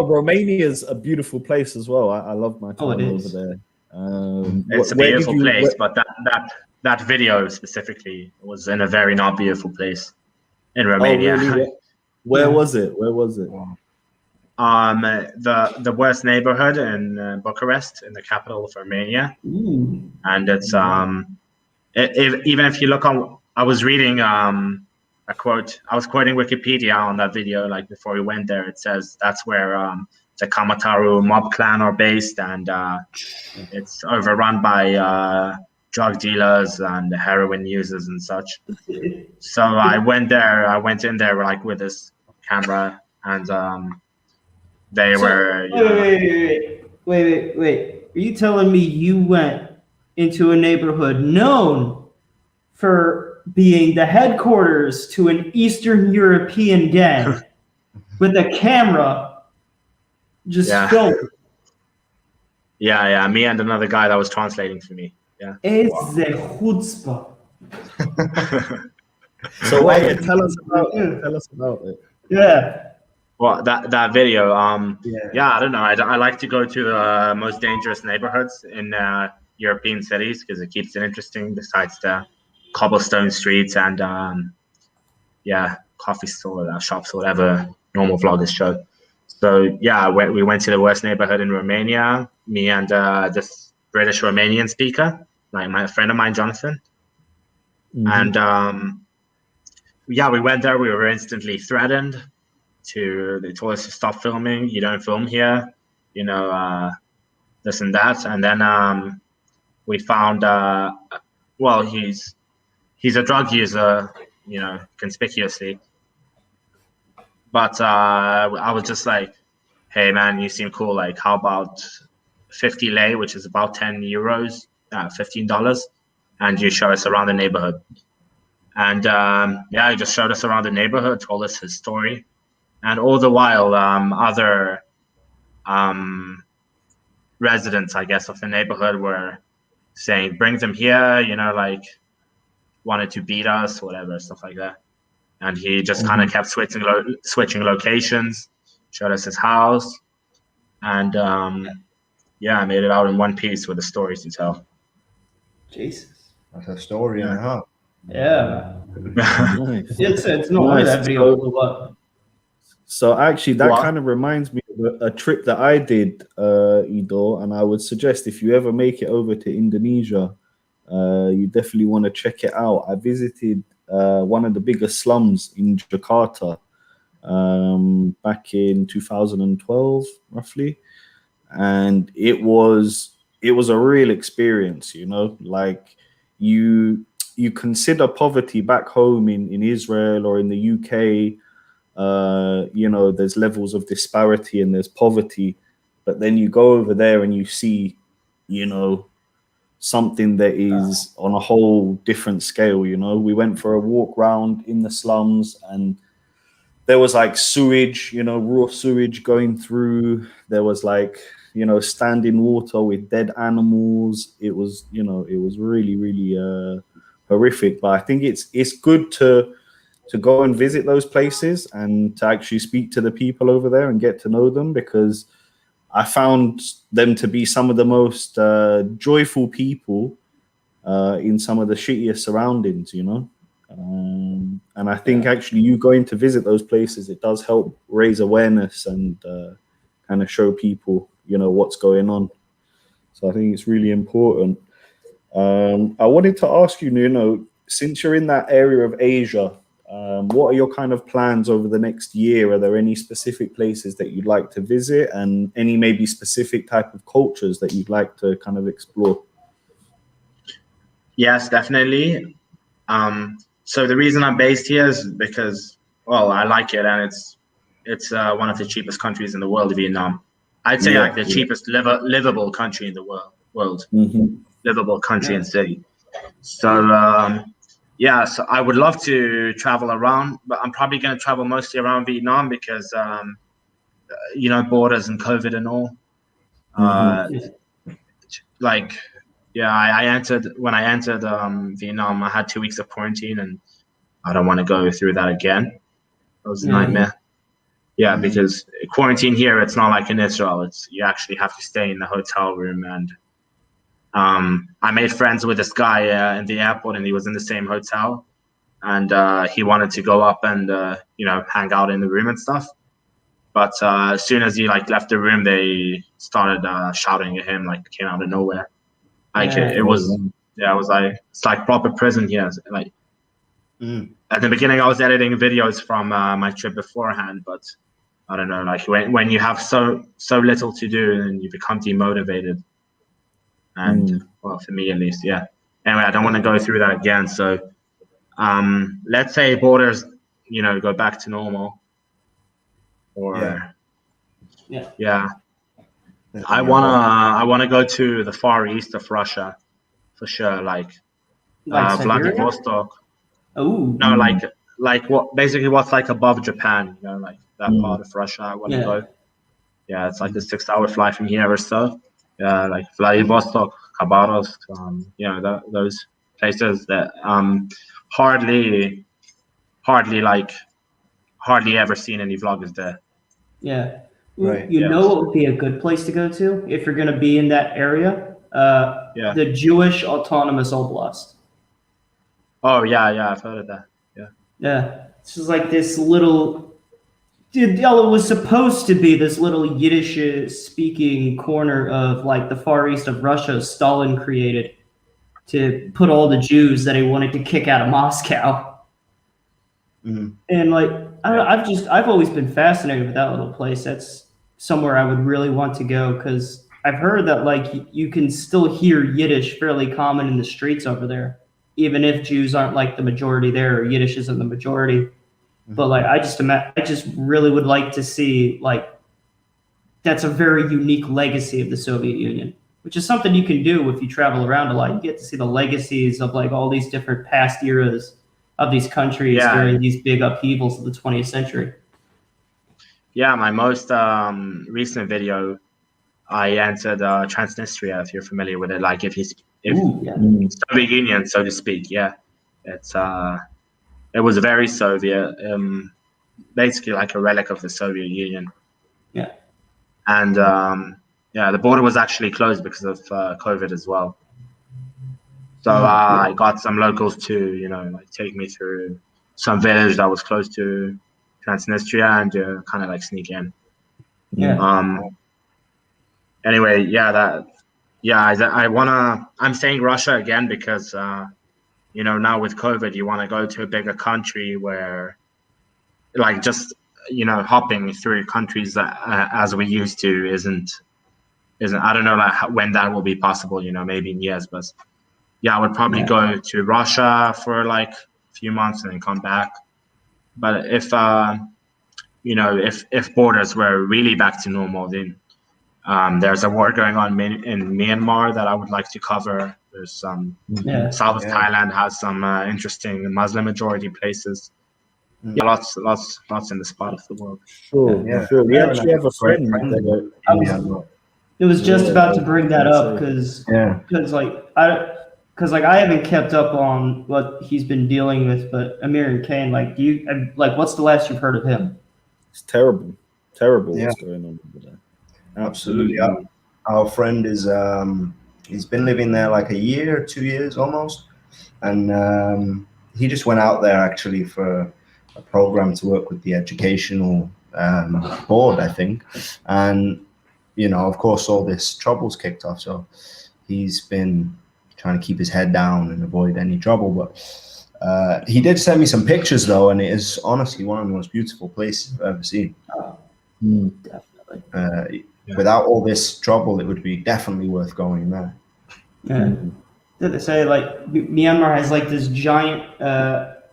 [SPEAKER 4] Romania is a beautiful place as well. I love my time over there.
[SPEAKER 3] It's a beautiful place, but that video specifically was in a very not beautiful place in Romania.
[SPEAKER 4] Oh, really? Where was it?
[SPEAKER 3] The worst neighborhood in Bucharest, in the capital of Romania.
[SPEAKER 1] Ooh.
[SPEAKER 3] And it's even if you look on, I was reading a quote. I was quoting Wikipedia on that video, like before we went there. It says that's where the Kamataru mob clan are based, and it's overrun by drug dealers and heroin users and such. So I went in there like with this camera, and they were.
[SPEAKER 1] Wait. Are you telling me you went into a neighborhood known for being the headquarters to an Eastern European gang with a camera just filming?
[SPEAKER 3] Yeah. Me and another guy that was translating for me. Yeah.
[SPEAKER 1] It's a chutzpah.
[SPEAKER 4] So tell us about it.
[SPEAKER 1] Yeah.
[SPEAKER 3] Well, that video. Yeah, I don't know. I like to go to the most dangerous neighborhoods in European cities because it keeps it interesting. Besides the cobblestone streets and coffee store, shops, whatever normal vloggers show. So yeah, we went to the worst neighborhood in Romania. Me and this British Romanian speaker, like my friend of mine, Jonathan, and we went there. We were instantly threatened. They told us to stop filming. You don't film here, this and that. And then we found, he's a drug user, conspicuously. But I was just like, hey man, you seem cool. Like, how about 50 lei, which is about 10 euros, $15, and you show us around the neighborhood. And he just showed us around the neighborhood, told us his story. And all the while, other residents, I guess, of the neighborhood were saying, bring them here, wanted to beat us, whatever, stuff like that. And he just kind of kept switching locations, showed us his house. And I made it out in one piece with the stories to tell.
[SPEAKER 1] Jesus.
[SPEAKER 2] That's a story and a half.
[SPEAKER 1] Yeah. It's no wonder that video blew up.
[SPEAKER 4] So actually, that kind of reminds me of a trip that I did, Ido, and I would suggest if you ever make it over to Indonesia, you definitely want to check it out. I visited one of the biggest slums in Jakarta back in 2012, roughly, and it was a real experience. Like you consider poverty back home in Israel or in the UK. There's levels of disparity and there's poverty, but then you go over there and you see, something that is on a whole different scale. We went for a walk round in the slums and there was like sewage, raw sewage going through. There was like, standing water with dead animals. It was, it was really, really horrific. But I think it's good to go and visit those places and to actually speak to the people over there and get to know them, because I found them to be some of the most joyful people in some of the shittiest surroundings, you know. And I think actually you going to visit those places, it does help raise awareness and kind of show people, you know, what's going on. So I think it's really important. I wanted to ask you, you know, since you're in that area of Asia, what are your kind of plans over the next year? Are there any specific places that you'd like to visit, and any maybe specific type of cultures that you'd like to kind of explore?
[SPEAKER 3] Yes, definitely. So the reason I'm based here is because, well, I like it, and it's one of the cheapest countries in the world, Vietnam. I'd say like the cheapest livable country in the world. Livable country and city. So yeah, so I would love to travel around, but I'm probably going to travel mostly around Vietnam because you know, borders and COVID and all. Like, yeah, I entered Vietnam. I had 2 weeks of quarantine, and I don't want to go through that again. It was a nightmare. Yeah, because quarantine here, it's not like in Israel. It's you actually have to stay in the hotel room, and I made friends with this guy in the airport, and he was in the same hotel, and he wanted to go up and you know, hang out in the room and stuff. But as soon as he like left the room, they started shouting at him, like came out of nowhere. Like it was like it's like proper prison here. Like at the beginning, I was editing videos from my trip beforehand, but I don't know, like when you have so little to do and you become demotivated. And well, for me at least, yeah. Anyway, I don't want to go through that again. So let's say borders, you know, go back to normal. Or I wanna go to the far east of Russia for sure, like Vladivostok.
[SPEAKER 1] Oh
[SPEAKER 3] no, like what basically what's like above Japan, you know, like that part of Russia I want to go. Yeah, it's like a 6-hour flight from here or so. Yeah, like Vladivostok, Khabarovsk, you know, those places that hardly ever seen any vloggers there.
[SPEAKER 1] Yeah. Right. You know what would be a good place to go to if you're going to be in that area? The Jewish Autonomous Oblast.
[SPEAKER 3] Oh, yeah, I've heard of that.
[SPEAKER 1] Yeah. It's just like this little... It was supposed to be this little Yiddish-speaking corner of like the far east of Russia Stalin created to put all the Jews that he wanted to kick out of Moscow. And like I've always been fascinated with that little place. That's somewhere I would really want to go because I've heard that like you can still hear Yiddish fairly common in the streets over there, even if Jews aren't like the majority there or Yiddish isn't the majority. But like I just really would like to see like that's a very unique legacy of the Soviet Union, which is something you can do if you travel around a lot. You get to see the legacies of like all these different past eras of these countries during these big upheavals of the 20th century. Yeah,
[SPEAKER 3] my most recent video, I entered Transnistria, if you're familiar with it. Like if Soviet Union, so to speak. Yeah, it was very Soviet, basically like a relic of the Soviet Union.
[SPEAKER 1] Yeah,
[SPEAKER 3] and the border was actually closed because of COVID as well. So I got some locals to, you know, like take me through some village that was close to Transnistria and kind of like sneak in. Anyway, I'm saying Russia again because, you know, now with COVID, you want to go to a bigger country where like just, you know, hopping through countries that, as we used to isn't, I don't know like when that will be possible, you know, maybe in years, but yeah, I would probably go to Russia for like a few months and then come back. But if, you know, if borders were really back to normal, then there's a war going on in Myanmar that I would like to cover. There's some south of Thailand has some interesting Muslim majority places. Yeah, lots in this part of the world.
[SPEAKER 4] Sure. We actually have a friend there.
[SPEAKER 1] It was just about to bring that up because I haven't kept up on what he's been dealing with, but Amir and Kane, like, what's the last you've heard of him?
[SPEAKER 4] It's terrible. What's going on over there?
[SPEAKER 2] Absolutely. Our friend is he's been living there like a year, 2 years almost, and he just went out there actually for a program to work with the educational board, I think, and of course, all this trouble's kicked off. So he's been trying to keep his head down and avoid any trouble. But he did send me some pictures, though, and it is honestly one of the most beautiful places I've ever seen.
[SPEAKER 1] Definitely.
[SPEAKER 2] Without all this trouble, it would be definitely worth going there.
[SPEAKER 1] Yeah. They say like Myanmar has like this giant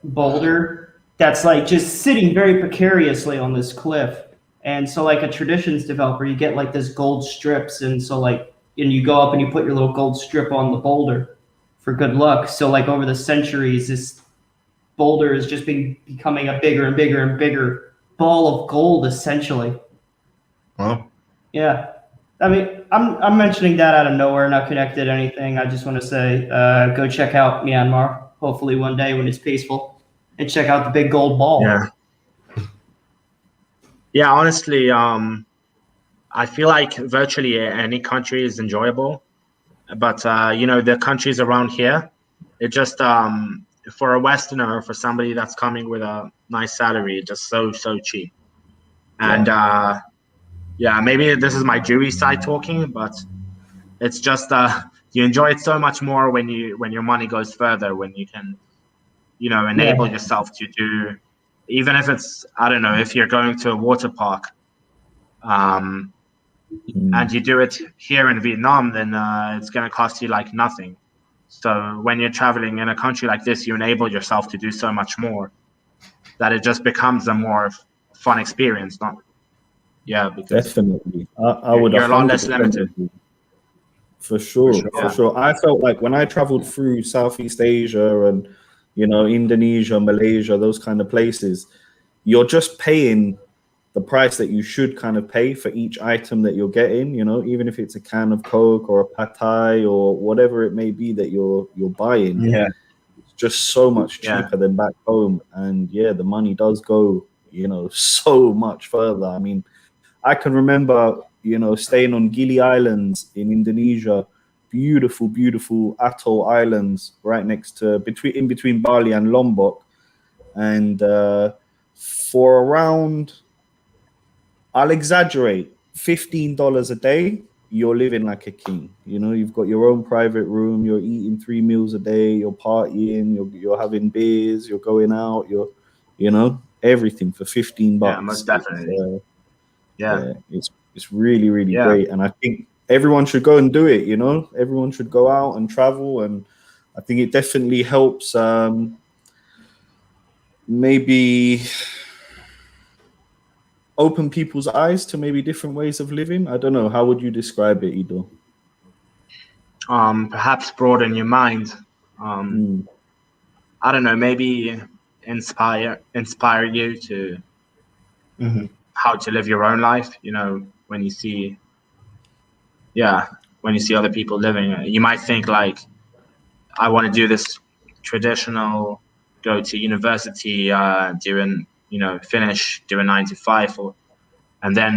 [SPEAKER 1] boulder that's like just sitting very precariously on this cliff. And so like a traditions developer, you get like this gold strips, and so like and you go up and you put your little gold strip on the boulder for good luck. So like over the centuries, this boulder has just been becoming a bigger and bigger and bigger ball of gold, essentially.
[SPEAKER 2] Wow.
[SPEAKER 1] Yeah. I mean, I'm mentioning that out of nowhere, not connected to anything. I just want to say, go check out Myanmar. Hopefully one day when it's peaceful, and check out the big gold ball.
[SPEAKER 3] Yeah. Yeah, honestly, I feel like virtually any country is enjoyable, but the countries around here, it just for a Westerner, for somebody that's coming with a nice salary, just so cheap. And maybe this is my Jewish side talking, but it's just you enjoy it so much more when your money goes further, when you can enable yourself to do, even if it's, I don't know, if you're going to a water park and you do it here in Vietnam, then it's going to cost you like nothing. So when you're traveling in a country like this, you enable yourself to do so much more that it just becomes a more fun experience. Because
[SPEAKER 4] definitely, I would.
[SPEAKER 3] You're a lot less limited.
[SPEAKER 4] For sure. I felt like when I traveled through Southeast Asia and Indonesia, Malaysia, those kind of places, you're just paying the price that you should kind of pay for each item that you're getting, even if it's a can of Coke or a pad thai or whatever it may be that you're buying.
[SPEAKER 2] Yeah.
[SPEAKER 4] It's just so much cheaper than back home. And the money does go, so much further. I mean, I can remember, staying on Gili Islands in Indonesia, beautiful, beautiful atoll islands right next to in between Bali and Lombok. And for around, I'll exaggerate, $15 a day, you're living like a king. You've got your own private room, you're eating 3 meals a day, you're partying, you're having beers, you're going out, you're, everything for $15.
[SPEAKER 3] Yeah, most definitely.
[SPEAKER 4] It's really, really great. And I think everyone should go and do it, everyone should go out and travel. And I think it definitely helps maybe open people's eyes to maybe different ways of living. I don't know. How would you describe it, Ido?
[SPEAKER 3] Perhaps broaden your mind. I don't know, maybe inspire you to how to live your own life. When you see other people living, you might think like, I want to do this traditional, go to university, finish, do a 9 to 5, and then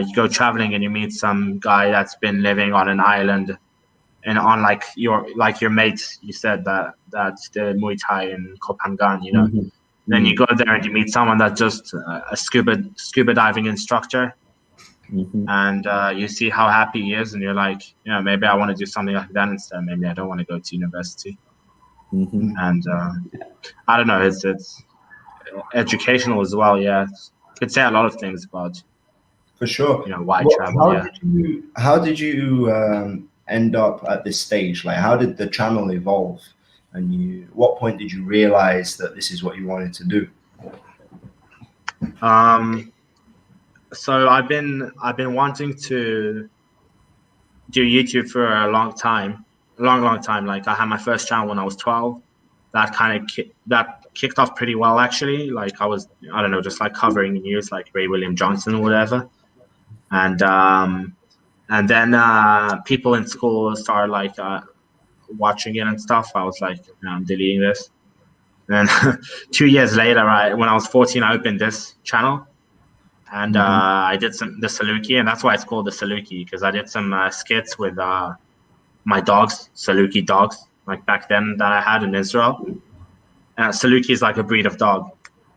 [SPEAKER 3] you go traveling and you meet some guy that's been living on an island, and on like your mate, you said that's the Muay Thai in Koh Phangan, Then you go there and you meet someone that's just a scuba diving instructor, and you see how happy he is, and you're like, maybe I want to do something like that instead. Maybe I don't want to go to university. And I don't know, it's educational as well. Could say a lot of things about,
[SPEAKER 2] for sure,
[SPEAKER 3] why travel.
[SPEAKER 2] How did you end up at this stage? Like, how did the channel evolve, and what point did you realize that this is what you wanted to do?
[SPEAKER 3] So I've been wanting to do YouTube for a long time. Like, I had my first channel when I was 12. That kind of kicked off pretty well, actually. Like, I was, I don't know, just like covering news like Ray William Johnson or whatever. And then people in school started like watching it and stuff. I was like, I'm deleting this. And then 2 years later, when I was 14, I opened this channel. and I did the Salukie, and that's why it's called the Salukie, because I did some skits with my dogs, Salukie dogs, like back then that I had in Israel. Salukie is like a breed of dog.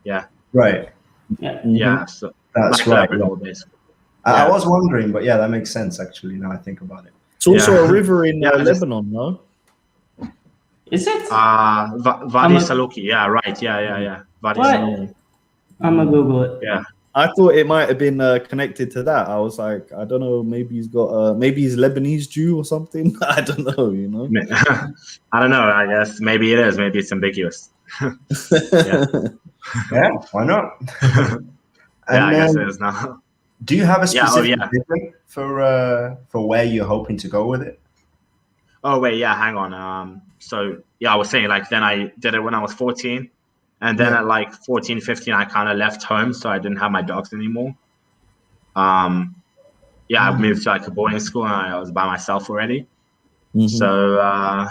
[SPEAKER 3] Yeah.
[SPEAKER 2] Right.
[SPEAKER 3] Yeah. So
[SPEAKER 2] that's
[SPEAKER 3] like
[SPEAKER 2] right.
[SPEAKER 3] Labrador, basically.
[SPEAKER 2] I was wondering, but yeah, that makes sense actually. Now I think about it.
[SPEAKER 4] It's also a river in Lebanon, no?
[SPEAKER 1] Is it?
[SPEAKER 3] Wadi Salukie. Yeah. Right. Yeah. Wadi Salukie.
[SPEAKER 1] I'm gonna Google it.
[SPEAKER 3] Yeah.
[SPEAKER 4] I thought it might have been connected to that. I was like, I don't know, maybe he's got, maybe he's Lebanese Jew or something. I don't know, you know.
[SPEAKER 3] I don't know. I guess maybe it is. Maybe it's ambiguous.
[SPEAKER 2] Yeah, why not?
[SPEAKER 3] I guess it is now.
[SPEAKER 2] Do you have a specific vision for where you're hoping to go with it?
[SPEAKER 3] Oh wait, hang on. So I was saying, like, then I did it when I was 14. And then at like 14, 15, I kind of left home, so I didn't have my dogs anymore. I moved to like a boarding school, and I was by myself already. So and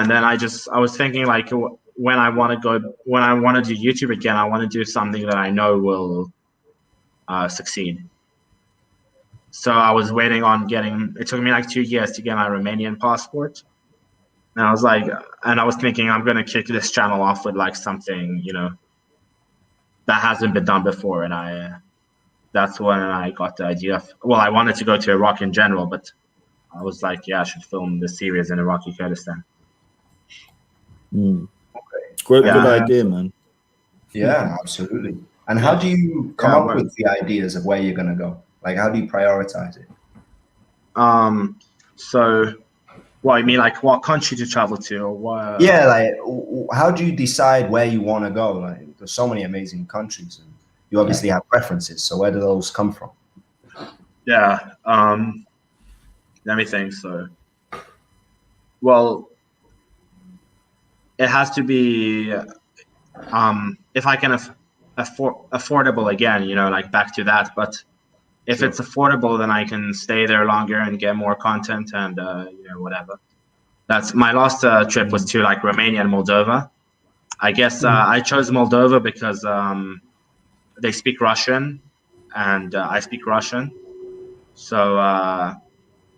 [SPEAKER 3] then I was thinking, like, when I want to do YouTube again, I want to do something that I know will succeed. So I was waiting on it took me like 2 years to get my Romanian passport. And I was like, I was thinking, I'm going to kick this channel off with like something, that hasn't been done before. And that's when I got the idea of, I wanted to go to Iraq in general, but I was like, I should film the series in Iraqi Kurdistan.
[SPEAKER 4] Okay. Good idea, man.
[SPEAKER 2] Yeah, absolutely. And how do you come up with the ideas of where you're going to go? Like, how do you prioritize it?
[SPEAKER 3] So... Well, you mean like what country to travel to, or what?
[SPEAKER 2] Yeah, like how do you decide where you want to go? Like, there's so many amazing countries, and you obviously have preferences. So where do those come from?
[SPEAKER 3] Yeah, let me think. So, well, it has to be if I can affordable again, like back to that. But if it's affordable, then I can stay there longer and get more content and whatever. That's my last trip was to like Romania and Moldova. I guess I chose Moldova because they speak Russian, and I speak Russian. So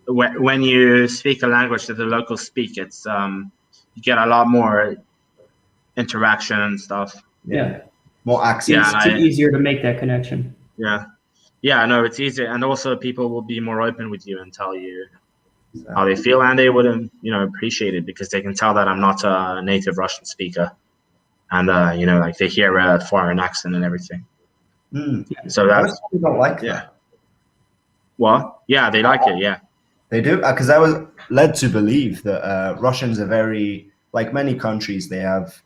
[SPEAKER 3] when you speak a language that the locals speak, it's you get a lot more interaction and stuff.
[SPEAKER 1] Yeah,
[SPEAKER 2] more access.
[SPEAKER 1] Yeah, it's easier to make that connection.
[SPEAKER 3] Yeah, no, it's easier, and also people will be more open with you and tell you how they feel, and they would, appreciate it because they can tell that I'm not a native Russian speaker, and like they hear a foreign accent and everything. So that's
[SPEAKER 2] people don't like that.
[SPEAKER 3] What? Yeah, they like it. Yeah,
[SPEAKER 2] they do, because I was led to believe that Russians are very, like many countries, they have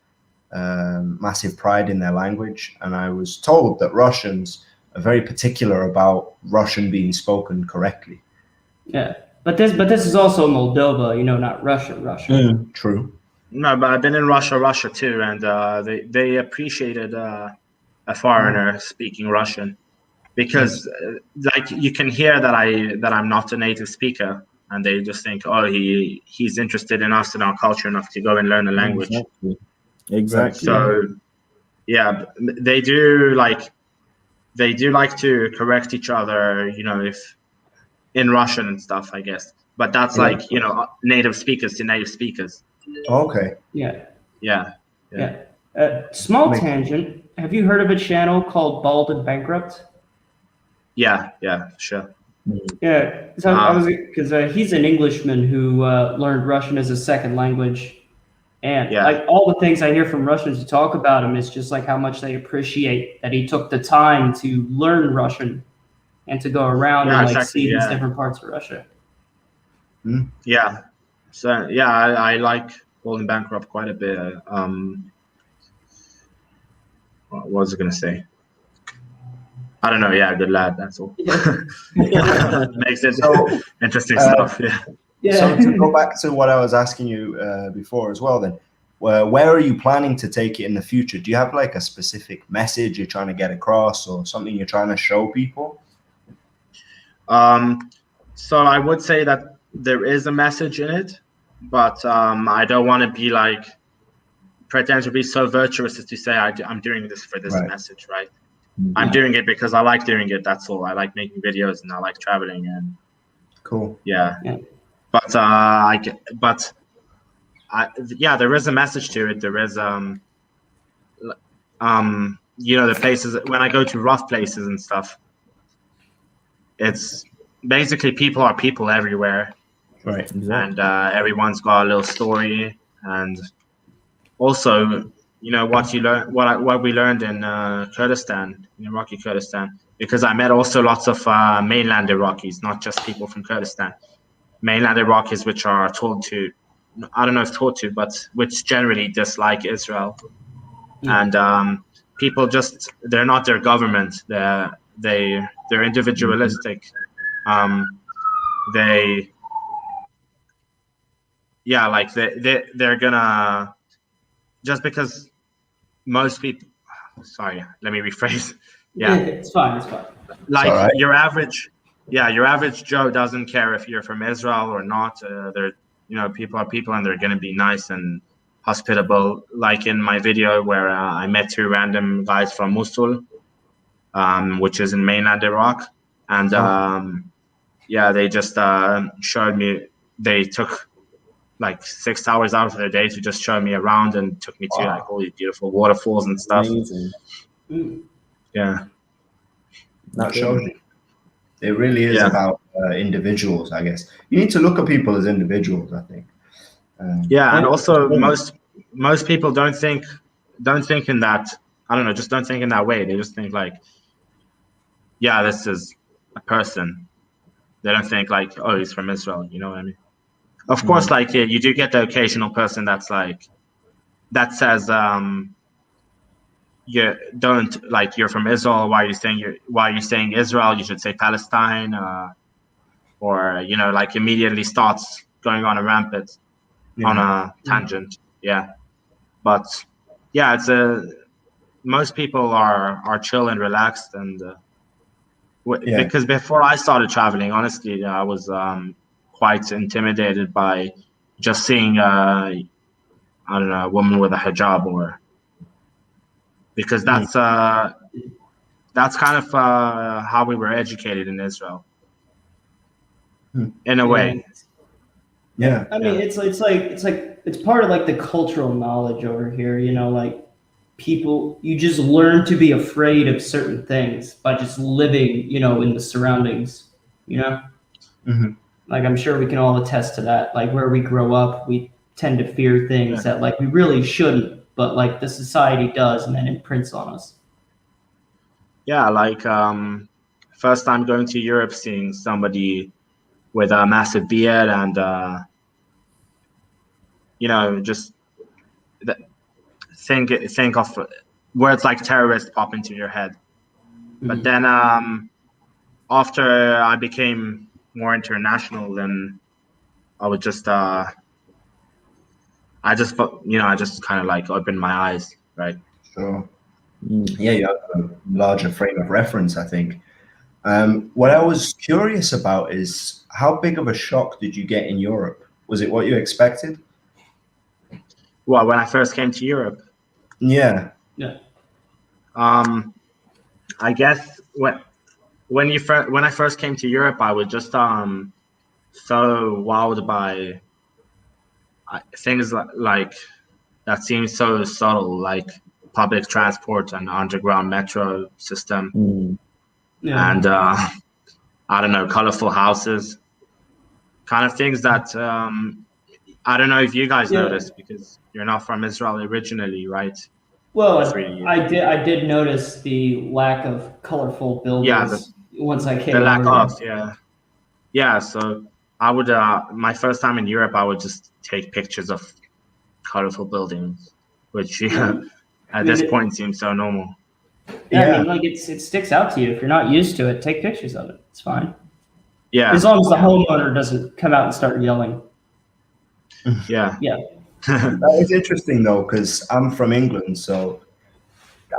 [SPEAKER 2] massive pride in their language, and I was told that Russians are very particular about Russian being spoken correctly.
[SPEAKER 1] Yeah, but this is also Moldova, not Russia.
[SPEAKER 2] True.
[SPEAKER 3] No, but I've been in Russia too, and they appreciated a foreigner speaking Russian, because like you can hear that I'm not a native speaker, and they just think, oh, he's interested in us and our culture enough to go and learn the language.
[SPEAKER 4] Exactly.
[SPEAKER 3] So yeah, they do like to correct each other, if in Russian and stuff, I guess. But that's like, native speakers to native speakers.
[SPEAKER 2] Okay.
[SPEAKER 1] Yeah. Small tangent. Have you heard of a channel called Bald and Bankrupt?
[SPEAKER 3] Yeah, sure.
[SPEAKER 1] Yeah, so because he's an Englishman who learned Russian as a second language. And like all the things I hear from Russians who talk about him is just like how much they appreciate that he took the time to learn Russian and to go around and like see these different parts of Russia.
[SPEAKER 3] Yeah. So I like Golden Bankrupt quite a bit. What was I gonna say? I don't know. Yeah, good lad. That's all. Makes it interesting stuff. Yeah.
[SPEAKER 2] So to go back to what I was asking you before as well, then, where are you planning to take it in the future? Do you have like a specific message you're trying to get across, or something you're trying to show people?
[SPEAKER 3] So I would say that there is a message in it, but I don't want to be like pretend to be so virtuous as to say I'm doing this for this message, right? I'm doing it because I like doing it. That's all. I like making videos and I like traveling and
[SPEAKER 2] cool.
[SPEAKER 3] Yeah. But there is a message to it. There is the places when I go to rough places and stuff. It's basically people are people everywhere,
[SPEAKER 2] right?
[SPEAKER 3] And everyone's got a little story, and also, what you learn, what we learned in Kurdistan, in Iraqi Kurdistan, because I met also lots of mainland Iraqis, not just people from Kurdistan. Mainland Iraqis, which are told to, I don't know if told to, but which generally dislike Israel, and people they're not their government. They're individualistic. They're gonna, just because most people. Sorry, let me rephrase.
[SPEAKER 1] Yeah, it's fine.
[SPEAKER 3] Like
[SPEAKER 2] right.
[SPEAKER 3] your average Joe doesn't care if you're from Israel or not. People are people, and they're gonna be nice and hospitable. Like in my video where I met two random guys from Mosul, which is in mainland Iraq, and they just showed me. They took like 6 hours out of their day to just show me around and took me to like all these beautiful waterfalls and stuff.
[SPEAKER 4] Amazing.
[SPEAKER 3] Yeah.
[SPEAKER 2] That shows you. It really is about individuals, I guess. You need to look at people as individuals, I think.
[SPEAKER 3] And also most people don't think in that, I don't know, just don't think in that way. They just think like, this is a person. They don't think like, oh, he's from Israel. You know what I mean? Of course, like you do get the occasional person that's like, that says, you don't, like, you're from Israel. Why are you saying Israel? You should say Palestine, or like immediately starts going on a rampant, on a tangent. But it's most people are chill and relaxed, and because before I started traveling, honestly, I was quite intimidated by just seeing I don't know, a woman with a hijab, or because that's kind of how we were educated in Israel, in a way.
[SPEAKER 1] I mean, it's part of like the cultural knowledge over here. Like people, you just learn to be afraid of certain things by just living, in the surroundings. Like I'm sure we can all attest to that. Like where we grow up, we tend to fear things that like we really shouldn't, but like the society does, and then imprints on us.
[SPEAKER 3] Like first time going to Europe, seeing somebody with a massive beard, and just think of words like terrorist pop into your head. But then after I became more international, then I would just I just kind of like opened my eyes, right?
[SPEAKER 2] Sure. Yeah, you have a larger frame of reference, I think. What I was curious about is how big of a shock did you get in Europe? Was it what you expected?
[SPEAKER 3] Well, when I first came to Europe?
[SPEAKER 2] Yeah.
[SPEAKER 3] I guess when I first came to Europe, I was just so wowed by things like that seem so subtle, like public transport and underground metro system, and I don't know, colorful houses, kind of things that I don't know if you guys noticed, because you're not from Israel originally, right?
[SPEAKER 1] Well, I did notice the lack of colorful buildings once I came.
[SPEAKER 3] The lack of So I would my first time in Europe, I would just take pictures of colorful buildings, which at this point seems so normal.
[SPEAKER 1] I mean, like it sticks out to you. If you're not used to it, take pictures of it. It's fine.
[SPEAKER 3] Yeah.
[SPEAKER 1] As long as the homeowner doesn't come out and start yelling.
[SPEAKER 3] Yeah.
[SPEAKER 2] That is interesting though, because I'm from England, so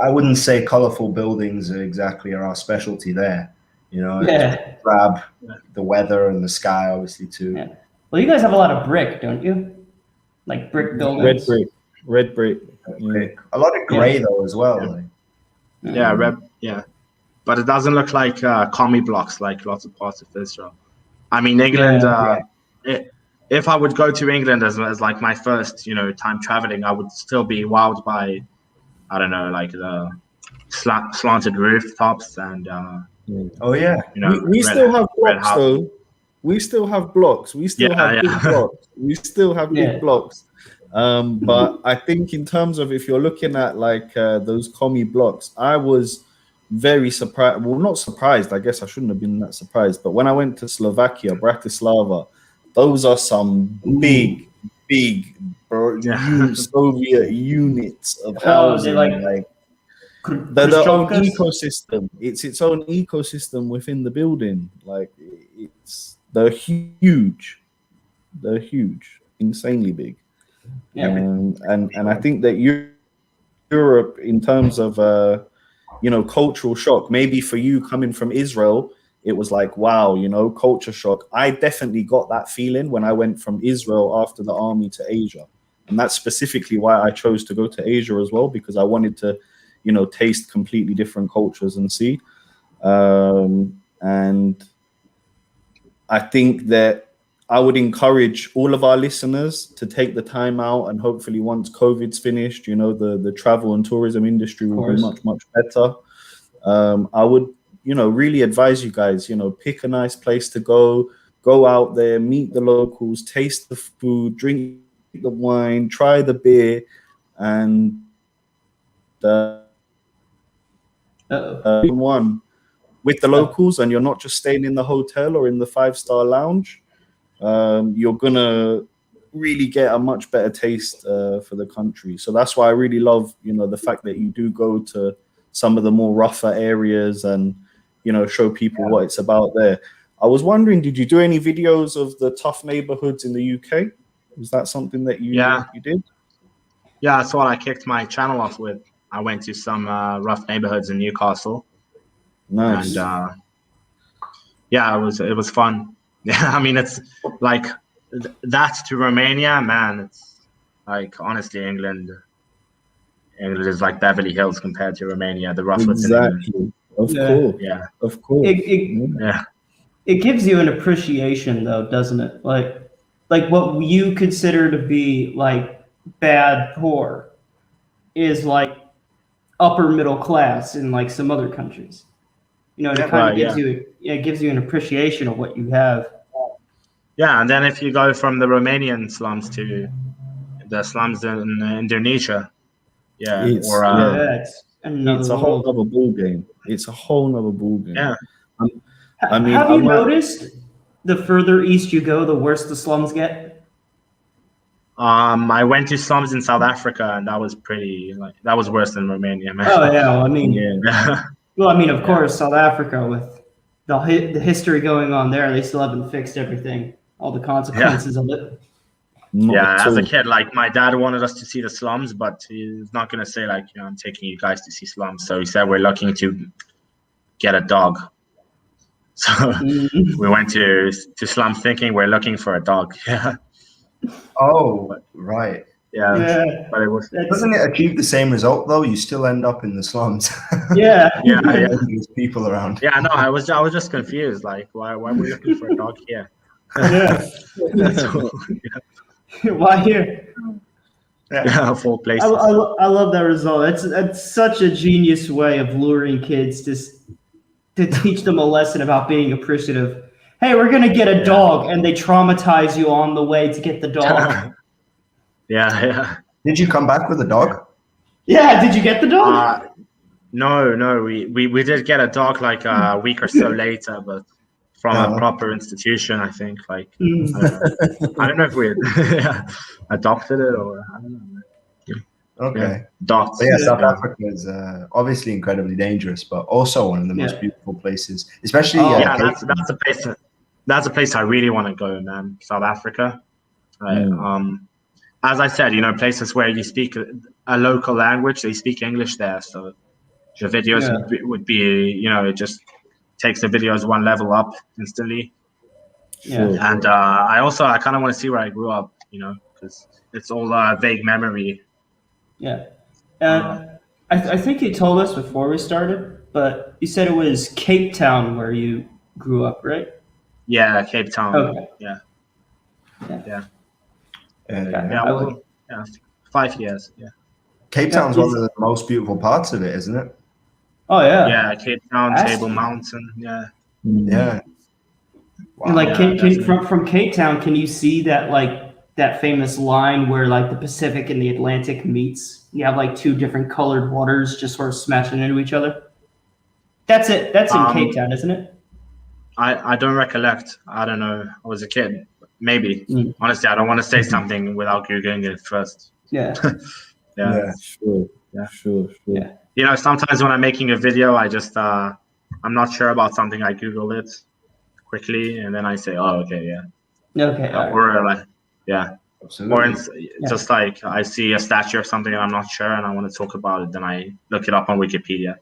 [SPEAKER 2] I wouldn't say colorful buildings exactly are our specialty there. Grab the weather and the sky, obviously, too.
[SPEAKER 1] Yeah. Well, you guys have a lot of brick, don't you? Like brick buildings.
[SPEAKER 4] Red brick.
[SPEAKER 2] A lot of gray though as well.
[SPEAKER 3] Red yeah, but it doesn't look like commie blocks like lots of parts of Israel. I mean, England. If I would go to England as like my first, time traveling, I would still be wowed by, I don't know, like the slanted rooftops and.
[SPEAKER 2] Oh yeah,
[SPEAKER 4] we still have blocks though. We still have blocks. We still have big blocks. We still have big blocks. But I think in terms of if you're looking at like those commie blocks, I was very surprised. Well, not surprised. I guess I shouldn't have been that surprised. But when I went to Slovakia, Bratislava, those are some big Soviet units of housing. Like their own ecosystem. It's its own ecosystem within the building. Like they're huge. They're huge, insanely big. And I think that Europe, in terms of cultural shock, maybe for you coming from Israel, it was like, wow, culture shock. I definitely got that feeling when I went from Israel after the army to Asia. And that's specifically why I chose to go to Asia as well, because I wanted to, taste completely different cultures and see. And I think that I would encourage all of our listeners to take the time out, and hopefully once COVID's finished, the travel and tourism industry will be much, much better. I would, really advise you guys, pick a nice place to go out there, meet the locals, taste the food, drink the wine, try the beer, and one with the locals, and you're not just staying in the hotel or in the 5-star lounge. You're gonna really get a much better taste for the country. So that's why I really love, the fact that you do go to some of the more rougher areas and, show people what it's about there. I was wondering, did you do any videos of the tough neighborhoods in the UK? Was that something that you did?
[SPEAKER 3] Yeah, that's what I kicked my channel off with. I went to some rough neighborhoods in Newcastle.
[SPEAKER 4] Nice.
[SPEAKER 3] And it was fun. Yeah, I mean, it's like that to Romania, man. It's like, honestly, England is like Beverly Hills compared to Romania. The roughness.
[SPEAKER 4] Exactly. Of course.
[SPEAKER 3] Yeah.
[SPEAKER 4] Of course.
[SPEAKER 1] It gives you an appreciation, though, doesn't it? Like what you consider to be like bad poor is like upper middle class in like some other countries. It kind of gives you an appreciation of what you have.
[SPEAKER 3] Yeah, and then if you go from the Romanian slums to the slums in Indonesia,
[SPEAKER 4] it's a whole other ball game. It's a whole other ball game.
[SPEAKER 3] Yeah.
[SPEAKER 1] I mean, have you noticed the further east you go, the worse the slums get?
[SPEAKER 3] I went to slums in South Africa, and that was that was worse than Romania, man.
[SPEAKER 1] Oh yeah, well, I mean, of course, South Africa with the history going on there, they still haven't fixed everything, all the consequences of it.
[SPEAKER 3] As a kid, like my dad wanted us to see the slums, but he's not gonna say like, I'm taking you guys to see slums. So he said we're looking to get a dog. So we went to slums thinking we're looking for a dog. Yeah.
[SPEAKER 2] Oh, right.
[SPEAKER 3] Yeah. But
[SPEAKER 2] doesn't it achieve the same result though? You still end up in the slums.
[SPEAKER 1] Yeah.
[SPEAKER 2] There's people around.
[SPEAKER 3] Yeah, no, I was just confused. Like, why are we looking for a dog here?
[SPEAKER 1] Yeah. Why here?
[SPEAKER 3] Yeah, of all places.
[SPEAKER 1] I love that result. It's such a genius way of luring kids to teach them a lesson about being appreciative. Hey, we're gonna get a dog, and they traumatize you on the way to get the dog.
[SPEAKER 3] Yeah.
[SPEAKER 2] Did you come back with a dog?
[SPEAKER 1] Yeah. Did you get the dog?
[SPEAKER 3] No. We did get a dog like a week or so later, but from a proper institution, I think. Like I don't know if we adopted it or I don't know.
[SPEAKER 2] Okay.
[SPEAKER 3] Dots.
[SPEAKER 2] But South Africa is obviously incredibly dangerous, but also one of the most beautiful places. Especially
[SPEAKER 3] that's a place. That's a place I really want to go, man. South Africa. As I said, places where you speak a local language, they speak English there, so the videos would be, it just takes the videos one level up instantly.
[SPEAKER 1] Yeah.
[SPEAKER 3] And I kind of want to see where I grew up, because it's all vague memory.
[SPEAKER 1] Yeah. I think you told us before we started, but you said it was Cape Town where you grew up, right?
[SPEAKER 3] Yeah, Cape Town.
[SPEAKER 1] Okay.
[SPEAKER 3] Yeah.
[SPEAKER 2] Yeah.
[SPEAKER 3] Well, 5 years. Yeah.
[SPEAKER 2] Cape Town's one of the most beautiful parts of it, isn't it?
[SPEAKER 1] Oh yeah.
[SPEAKER 3] Yeah, Cape Town, Table Mountain. Yeah.
[SPEAKER 2] Yeah.
[SPEAKER 1] Wow. And like from Cape Town, can you see that that famous line where like the Pacific and the Atlantic meets? You have like two different colored waters just sort of smashing into each other. That's it. That's in Cape Town, isn't it?
[SPEAKER 3] I don't recollect. I don't know. I was a kid. Maybe. Honestly, I don't want to say something without Googling it first.
[SPEAKER 1] Yeah.
[SPEAKER 2] Yeah.
[SPEAKER 4] Sure.
[SPEAKER 1] Yeah.
[SPEAKER 3] You know, sometimes when I'm making a video, I just I'm not sure about something. I Google it quickly, and then I say, "Oh, okay, yeah."
[SPEAKER 1] Okay.
[SPEAKER 3] Or like, yeah.
[SPEAKER 2] Absolutely.
[SPEAKER 3] Or just like I see a statue of something and I'm not sure and I want to talk about it, then I look it up on Wikipedia.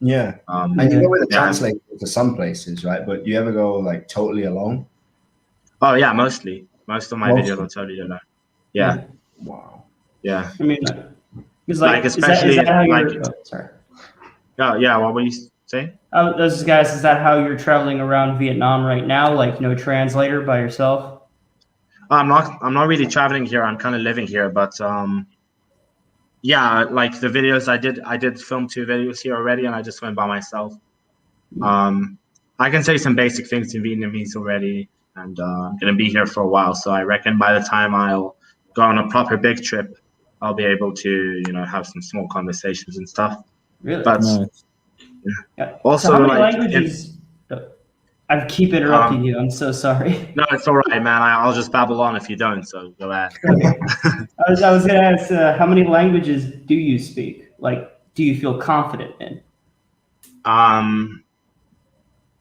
[SPEAKER 2] Yeah. And you go with a translator to some places, right? But do you ever go like totally alone?
[SPEAKER 3] Oh yeah, mostly. Most of my videos are totally alone. Yeah.
[SPEAKER 2] Wow.
[SPEAKER 3] Yeah.
[SPEAKER 1] I mean, it's like
[SPEAKER 3] especially
[SPEAKER 1] is that how
[SPEAKER 3] like.
[SPEAKER 1] Sorry.
[SPEAKER 3] Yeah. What were you saying?
[SPEAKER 1] Those guys, is that how you're traveling around Vietnam right now? Like no translator, by yourself?
[SPEAKER 3] I'm not really traveling here. I'm kind of living here, but yeah, like the videos I did film 2 videos here already, and I just went by myself. I can say some basic things in Vietnamese already, and I'm gonna be here for a while. So I reckon by the time I'll go on a proper big trip, I'll be able to have some small conversations and stuff.
[SPEAKER 1] Really?
[SPEAKER 3] But
[SPEAKER 1] yeah.
[SPEAKER 3] Also,
[SPEAKER 1] so how many
[SPEAKER 3] like
[SPEAKER 1] languages? I keep interrupting you. I'm so sorry.
[SPEAKER 3] No, it's all right, man. I'll just babble on if you don't. So go ahead.
[SPEAKER 1] Okay. I was going to ask, how many languages do you speak? Like, do you feel confident in?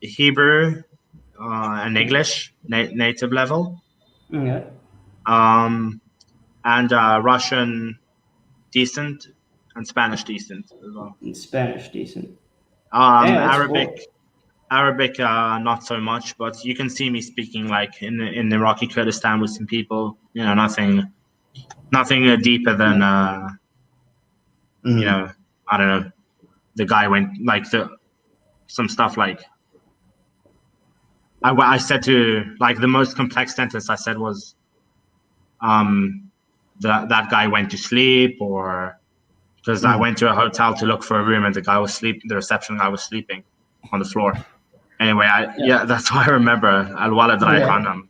[SPEAKER 3] Hebrew and English, native level.
[SPEAKER 1] Okay.
[SPEAKER 3] And Russian, decent, and Spanish, decent as well.
[SPEAKER 1] And Spanish, decent.
[SPEAKER 3] Arabic. Cool. Arabic, not so much, but you can see me speaking like in Iraqi Kurdistan with some people. Nothing deeper than I don't know. The guy went like some stuff like I said to like the most complex sentence I said was that guy went to sleep, or because I went to a hotel to look for a room and the reception guy was sleeping on the floor. Anyway, that's why I remember Al-Walad Rayhanam.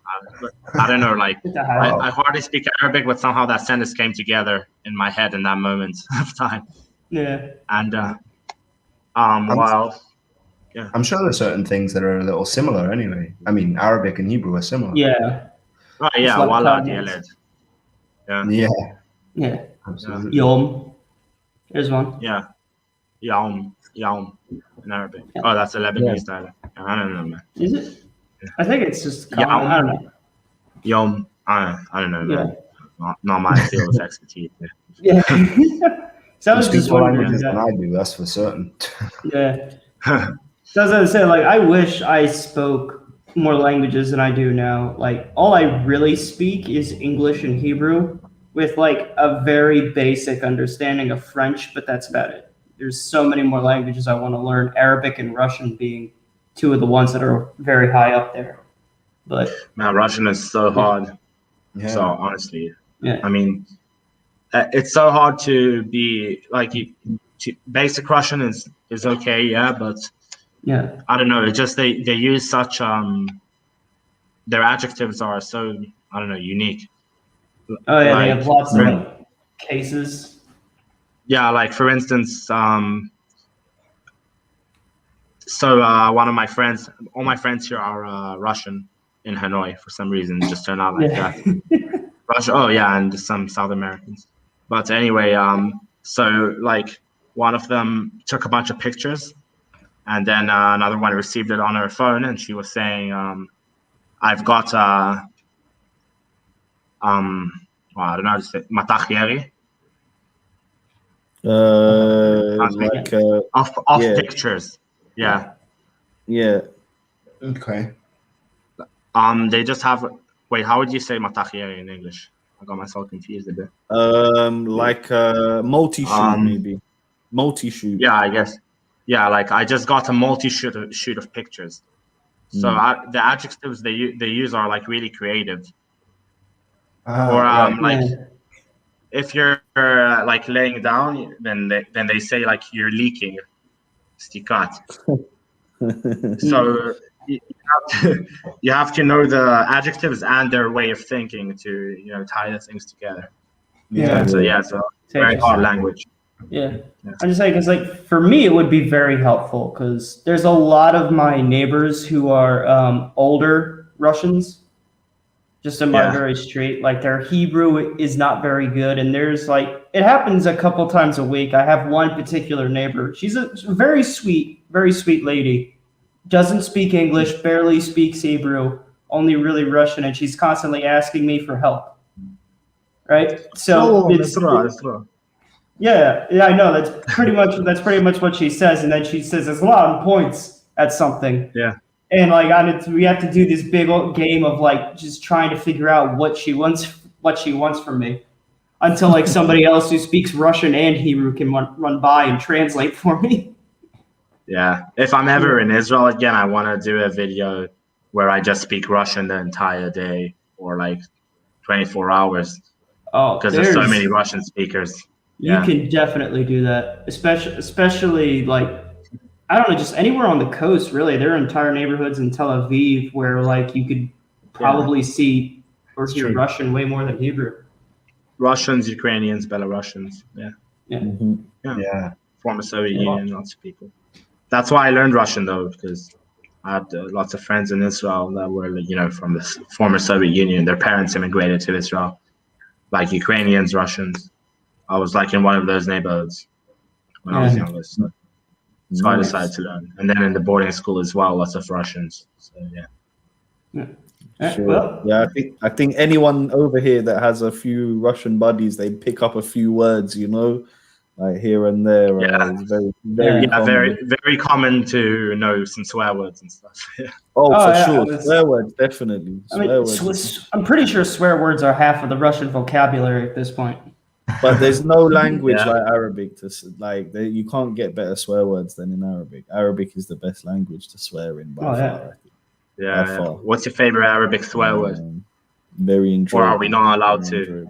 [SPEAKER 3] I don't know, like I hardly speak Arabic, but somehow that sentence came together in my head in that moment of time.
[SPEAKER 1] Yeah.
[SPEAKER 3] And
[SPEAKER 2] I'm sure there's certain things that are a little similar anyway. I mean, Arabic and Hebrew are similar.
[SPEAKER 1] Yeah.
[SPEAKER 3] Right, yeah, Walad Yaled.
[SPEAKER 1] Yeah.
[SPEAKER 2] Absolutely.
[SPEAKER 1] Yom. There's one.
[SPEAKER 3] Yeah. Yaum in Arabic. Oh, that's a Lebanese dialect. I don't know, man.
[SPEAKER 1] Is it? I think it's just common. I don't know.
[SPEAKER 3] Yom. I don't know, man. Not my field of expertise.
[SPEAKER 1] Yeah. So I was just wondering.
[SPEAKER 2] Languages than I do, that's for certain.
[SPEAKER 1] Yeah. So as I said, like I wish I spoke more languages than I do now. Like all I really speak is English and Hebrew, with like a very basic understanding of French, but that's about it. There's so many more languages I want to learn, Arabic and Russian being 2 of the ones that are very high up there. But
[SPEAKER 3] man, Russian is so hard.
[SPEAKER 2] Yeah.
[SPEAKER 3] So honestly, I mean, it's so hard to be like basic Russian is okay, but I don't know. It's just they use such their adjectives are so unique.
[SPEAKER 1] Oh yeah, they have lots of cases.
[SPEAKER 3] Yeah, like for instance, one of my friends, all my friends here are Russian in Hanoi for some reason. It just turned out like that. Russia, and some South Americans. But anyway, so like one of them took a bunch of pictures, and then another one received it on her phone, and she was saying, "I've got I don't know how to say matachieri." Off pictures. Yeah.
[SPEAKER 2] Okay.
[SPEAKER 3] They just have. Wait, how would you say matachieri in English? I got myself confused a bit.
[SPEAKER 4] Like multi-shoot, maybe. Multi-shoot.
[SPEAKER 3] Yeah, I guess. yeah, like I just got a multi-shoot of pictures. So the adjectives they use are like really creative. Or like if you're like laying down, then they say like you're leaking, stikat. So you have to know the adjectives and their way of thinking to tie the things together.
[SPEAKER 1] Yeah.
[SPEAKER 3] So yeah, it's a very hard language.
[SPEAKER 1] Yeah. I'm just saying, because like for me, it would be very helpful because there's a lot of my neighbors who are older Russians, just in my very street. Like their Hebrew is not very good, and there's like it happens a couple times a week. I have one particular neighbor. She's a very sweet lady. Doesn't speak English, barely speaks Hebrew, only really Russian, and she's constantly asking me for help. Right? So Yeah, I know. That's pretty much what she says, and then she says there's a lot of points at something.
[SPEAKER 3] Yeah.
[SPEAKER 1] And like we have to do this big old game of like just trying to figure out what she wants from me, until like somebody else who speaks Russian and Hebrew can run by and translate for me.
[SPEAKER 3] Yeah. If I'm ever in Israel again, I want to do a video where I just speak Russian the entire day or like 24 hours.
[SPEAKER 1] Oh,
[SPEAKER 3] because there's so many Russian speakers.
[SPEAKER 1] You can definitely do that, especially like, I don't know, just anywhere on the coast, really. There are entire neighborhoods in Tel Aviv where like you could probably see or hear Russian way more than Hebrew.
[SPEAKER 3] Russians, Ukrainians, Belarusians, former Soviet Union, lots of people. That's why I learned Russian though, because I had lots of friends in Israel that were from the former Soviet Union. Their parents immigrated to Israel, like Ukrainians, Russians. I was like in one of those neighborhoods when I was younger, so I decided to learn. And then in the boarding school as well, lots of Russians. So
[SPEAKER 4] Sure. Well, I think anyone over here that has a few Russian buddies, they pick up a few words, like here and there. It's very common.
[SPEAKER 3] very common to know some swear words and stuff.
[SPEAKER 4] Sure, swear words definitely.
[SPEAKER 1] I'm pretty sure swear words are half of the Russian vocabulary at this point.
[SPEAKER 4] But there's no language like Arabic you can't get better swear words than in Arabic. Arabic is the best language to swear in by far.
[SPEAKER 3] Yeah. What's your favorite Arabic swear word?
[SPEAKER 4] Very enjoyable.
[SPEAKER 3] Or are we not allowed to?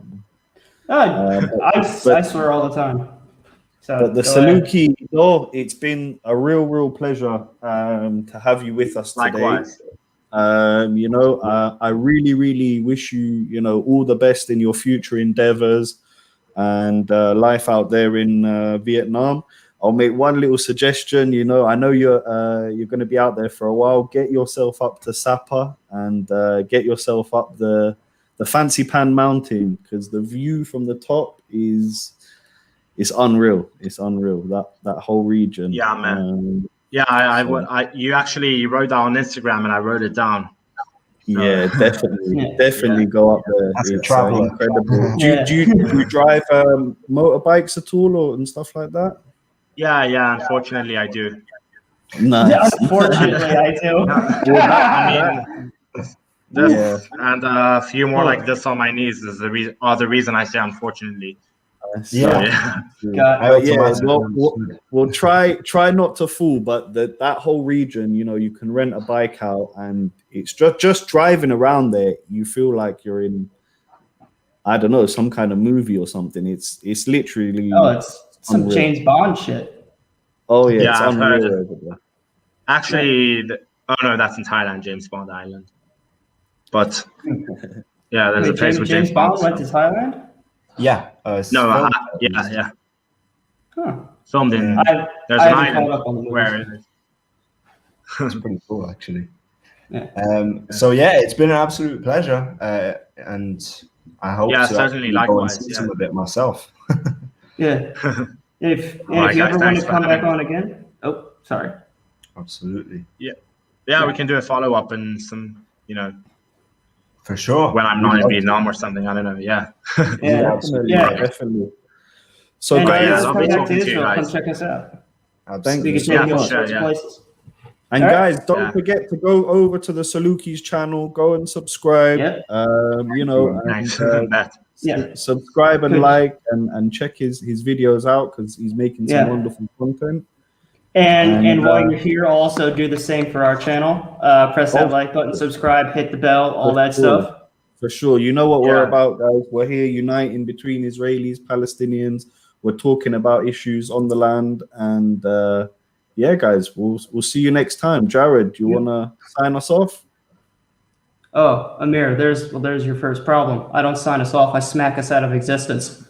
[SPEAKER 1] I swear all the time. So,
[SPEAKER 4] but the Salukie, it's been a real pleasure to have you with us today.
[SPEAKER 3] Likewise.
[SPEAKER 4] I really wish you, all the best in your future endeavors and life out there in Vietnam. I'll make one little suggestion. I know you're going to be out there for a while. Get yourself up to Sapa and get yourself up the Fancy Pan Mountain, because the view from the top is unreal. It's unreal. That whole region.
[SPEAKER 3] Yeah, man. You actually wrote that on Instagram, and I wrote it down.
[SPEAKER 4] Yeah, definitely go up there.
[SPEAKER 2] As
[SPEAKER 4] it's
[SPEAKER 2] incredible.
[SPEAKER 4] Do you drive motorbikes at all and stuff like that?
[SPEAKER 3] Yeah. Unfortunately, I do.
[SPEAKER 4] Nice.
[SPEAKER 1] Yeah, unfortunately, I do.
[SPEAKER 3] And a few more like this on my knees is the reason I say unfortunately.
[SPEAKER 4] We'll try not to fool, but that whole region, you can rent a bike out, and it's just driving around there, you feel like you're in, I don't know, some kind of movie or something. It's literally
[SPEAKER 1] it's some
[SPEAKER 4] unreal.
[SPEAKER 1] James Bond shit.
[SPEAKER 4] Oh yeah, it's unreal.
[SPEAKER 3] Actually, that's in Thailand, James Bond Island. But there's a place where James Bond
[SPEAKER 1] went to Thailand.
[SPEAKER 2] Yeah.
[SPEAKER 3] Yeah.
[SPEAKER 1] Huh.
[SPEAKER 3] Filmed in. There's an island where it is.
[SPEAKER 2] It's pretty cool, actually. So it's been an absolute pleasure, and I hope to
[SPEAKER 3] certainly
[SPEAKER 2] go and see some of it myself.
[SPEAKER 1] If you ever want to come back on again. Oh, sorry.
[SPEAKER 2] Absolutely.
[SPEAKER 3] Yeah, we can do a follow up and some,
[SPEAKER 2] for sure.
[SPEAKER 3] When I'm not in Vietnam or something, I don't know. Yeah.
[SPEAKER 4] Definitely. So
[SPEAKER 1] guys, come back to Israel. Come check us out.
[SPEAKER 4] Thank you.
[SPEAKER 1] Places.
[SPEAKER 4] And guys, don't forget to go over to the Salukie's channel. Go and subscribe. Subscribe and like and check his videos out, because he's making some wonderful content.
[SPEAKER 1] And while you're here, also do the same for our channel. Press that like button, subscribe, hit the bell, all that stuff.
[SPEAKER 4] For sure. You know what we're about, guys. We're here uniting between Israelis, Palestinians. We're talking about issues on the land. And yeah, guys, we'll see you next time. Jared, do you want to sign us off?
[SPEAKER 1] Oh, Amir, there's your first problem. I don't sign us off. I smack us out of existence.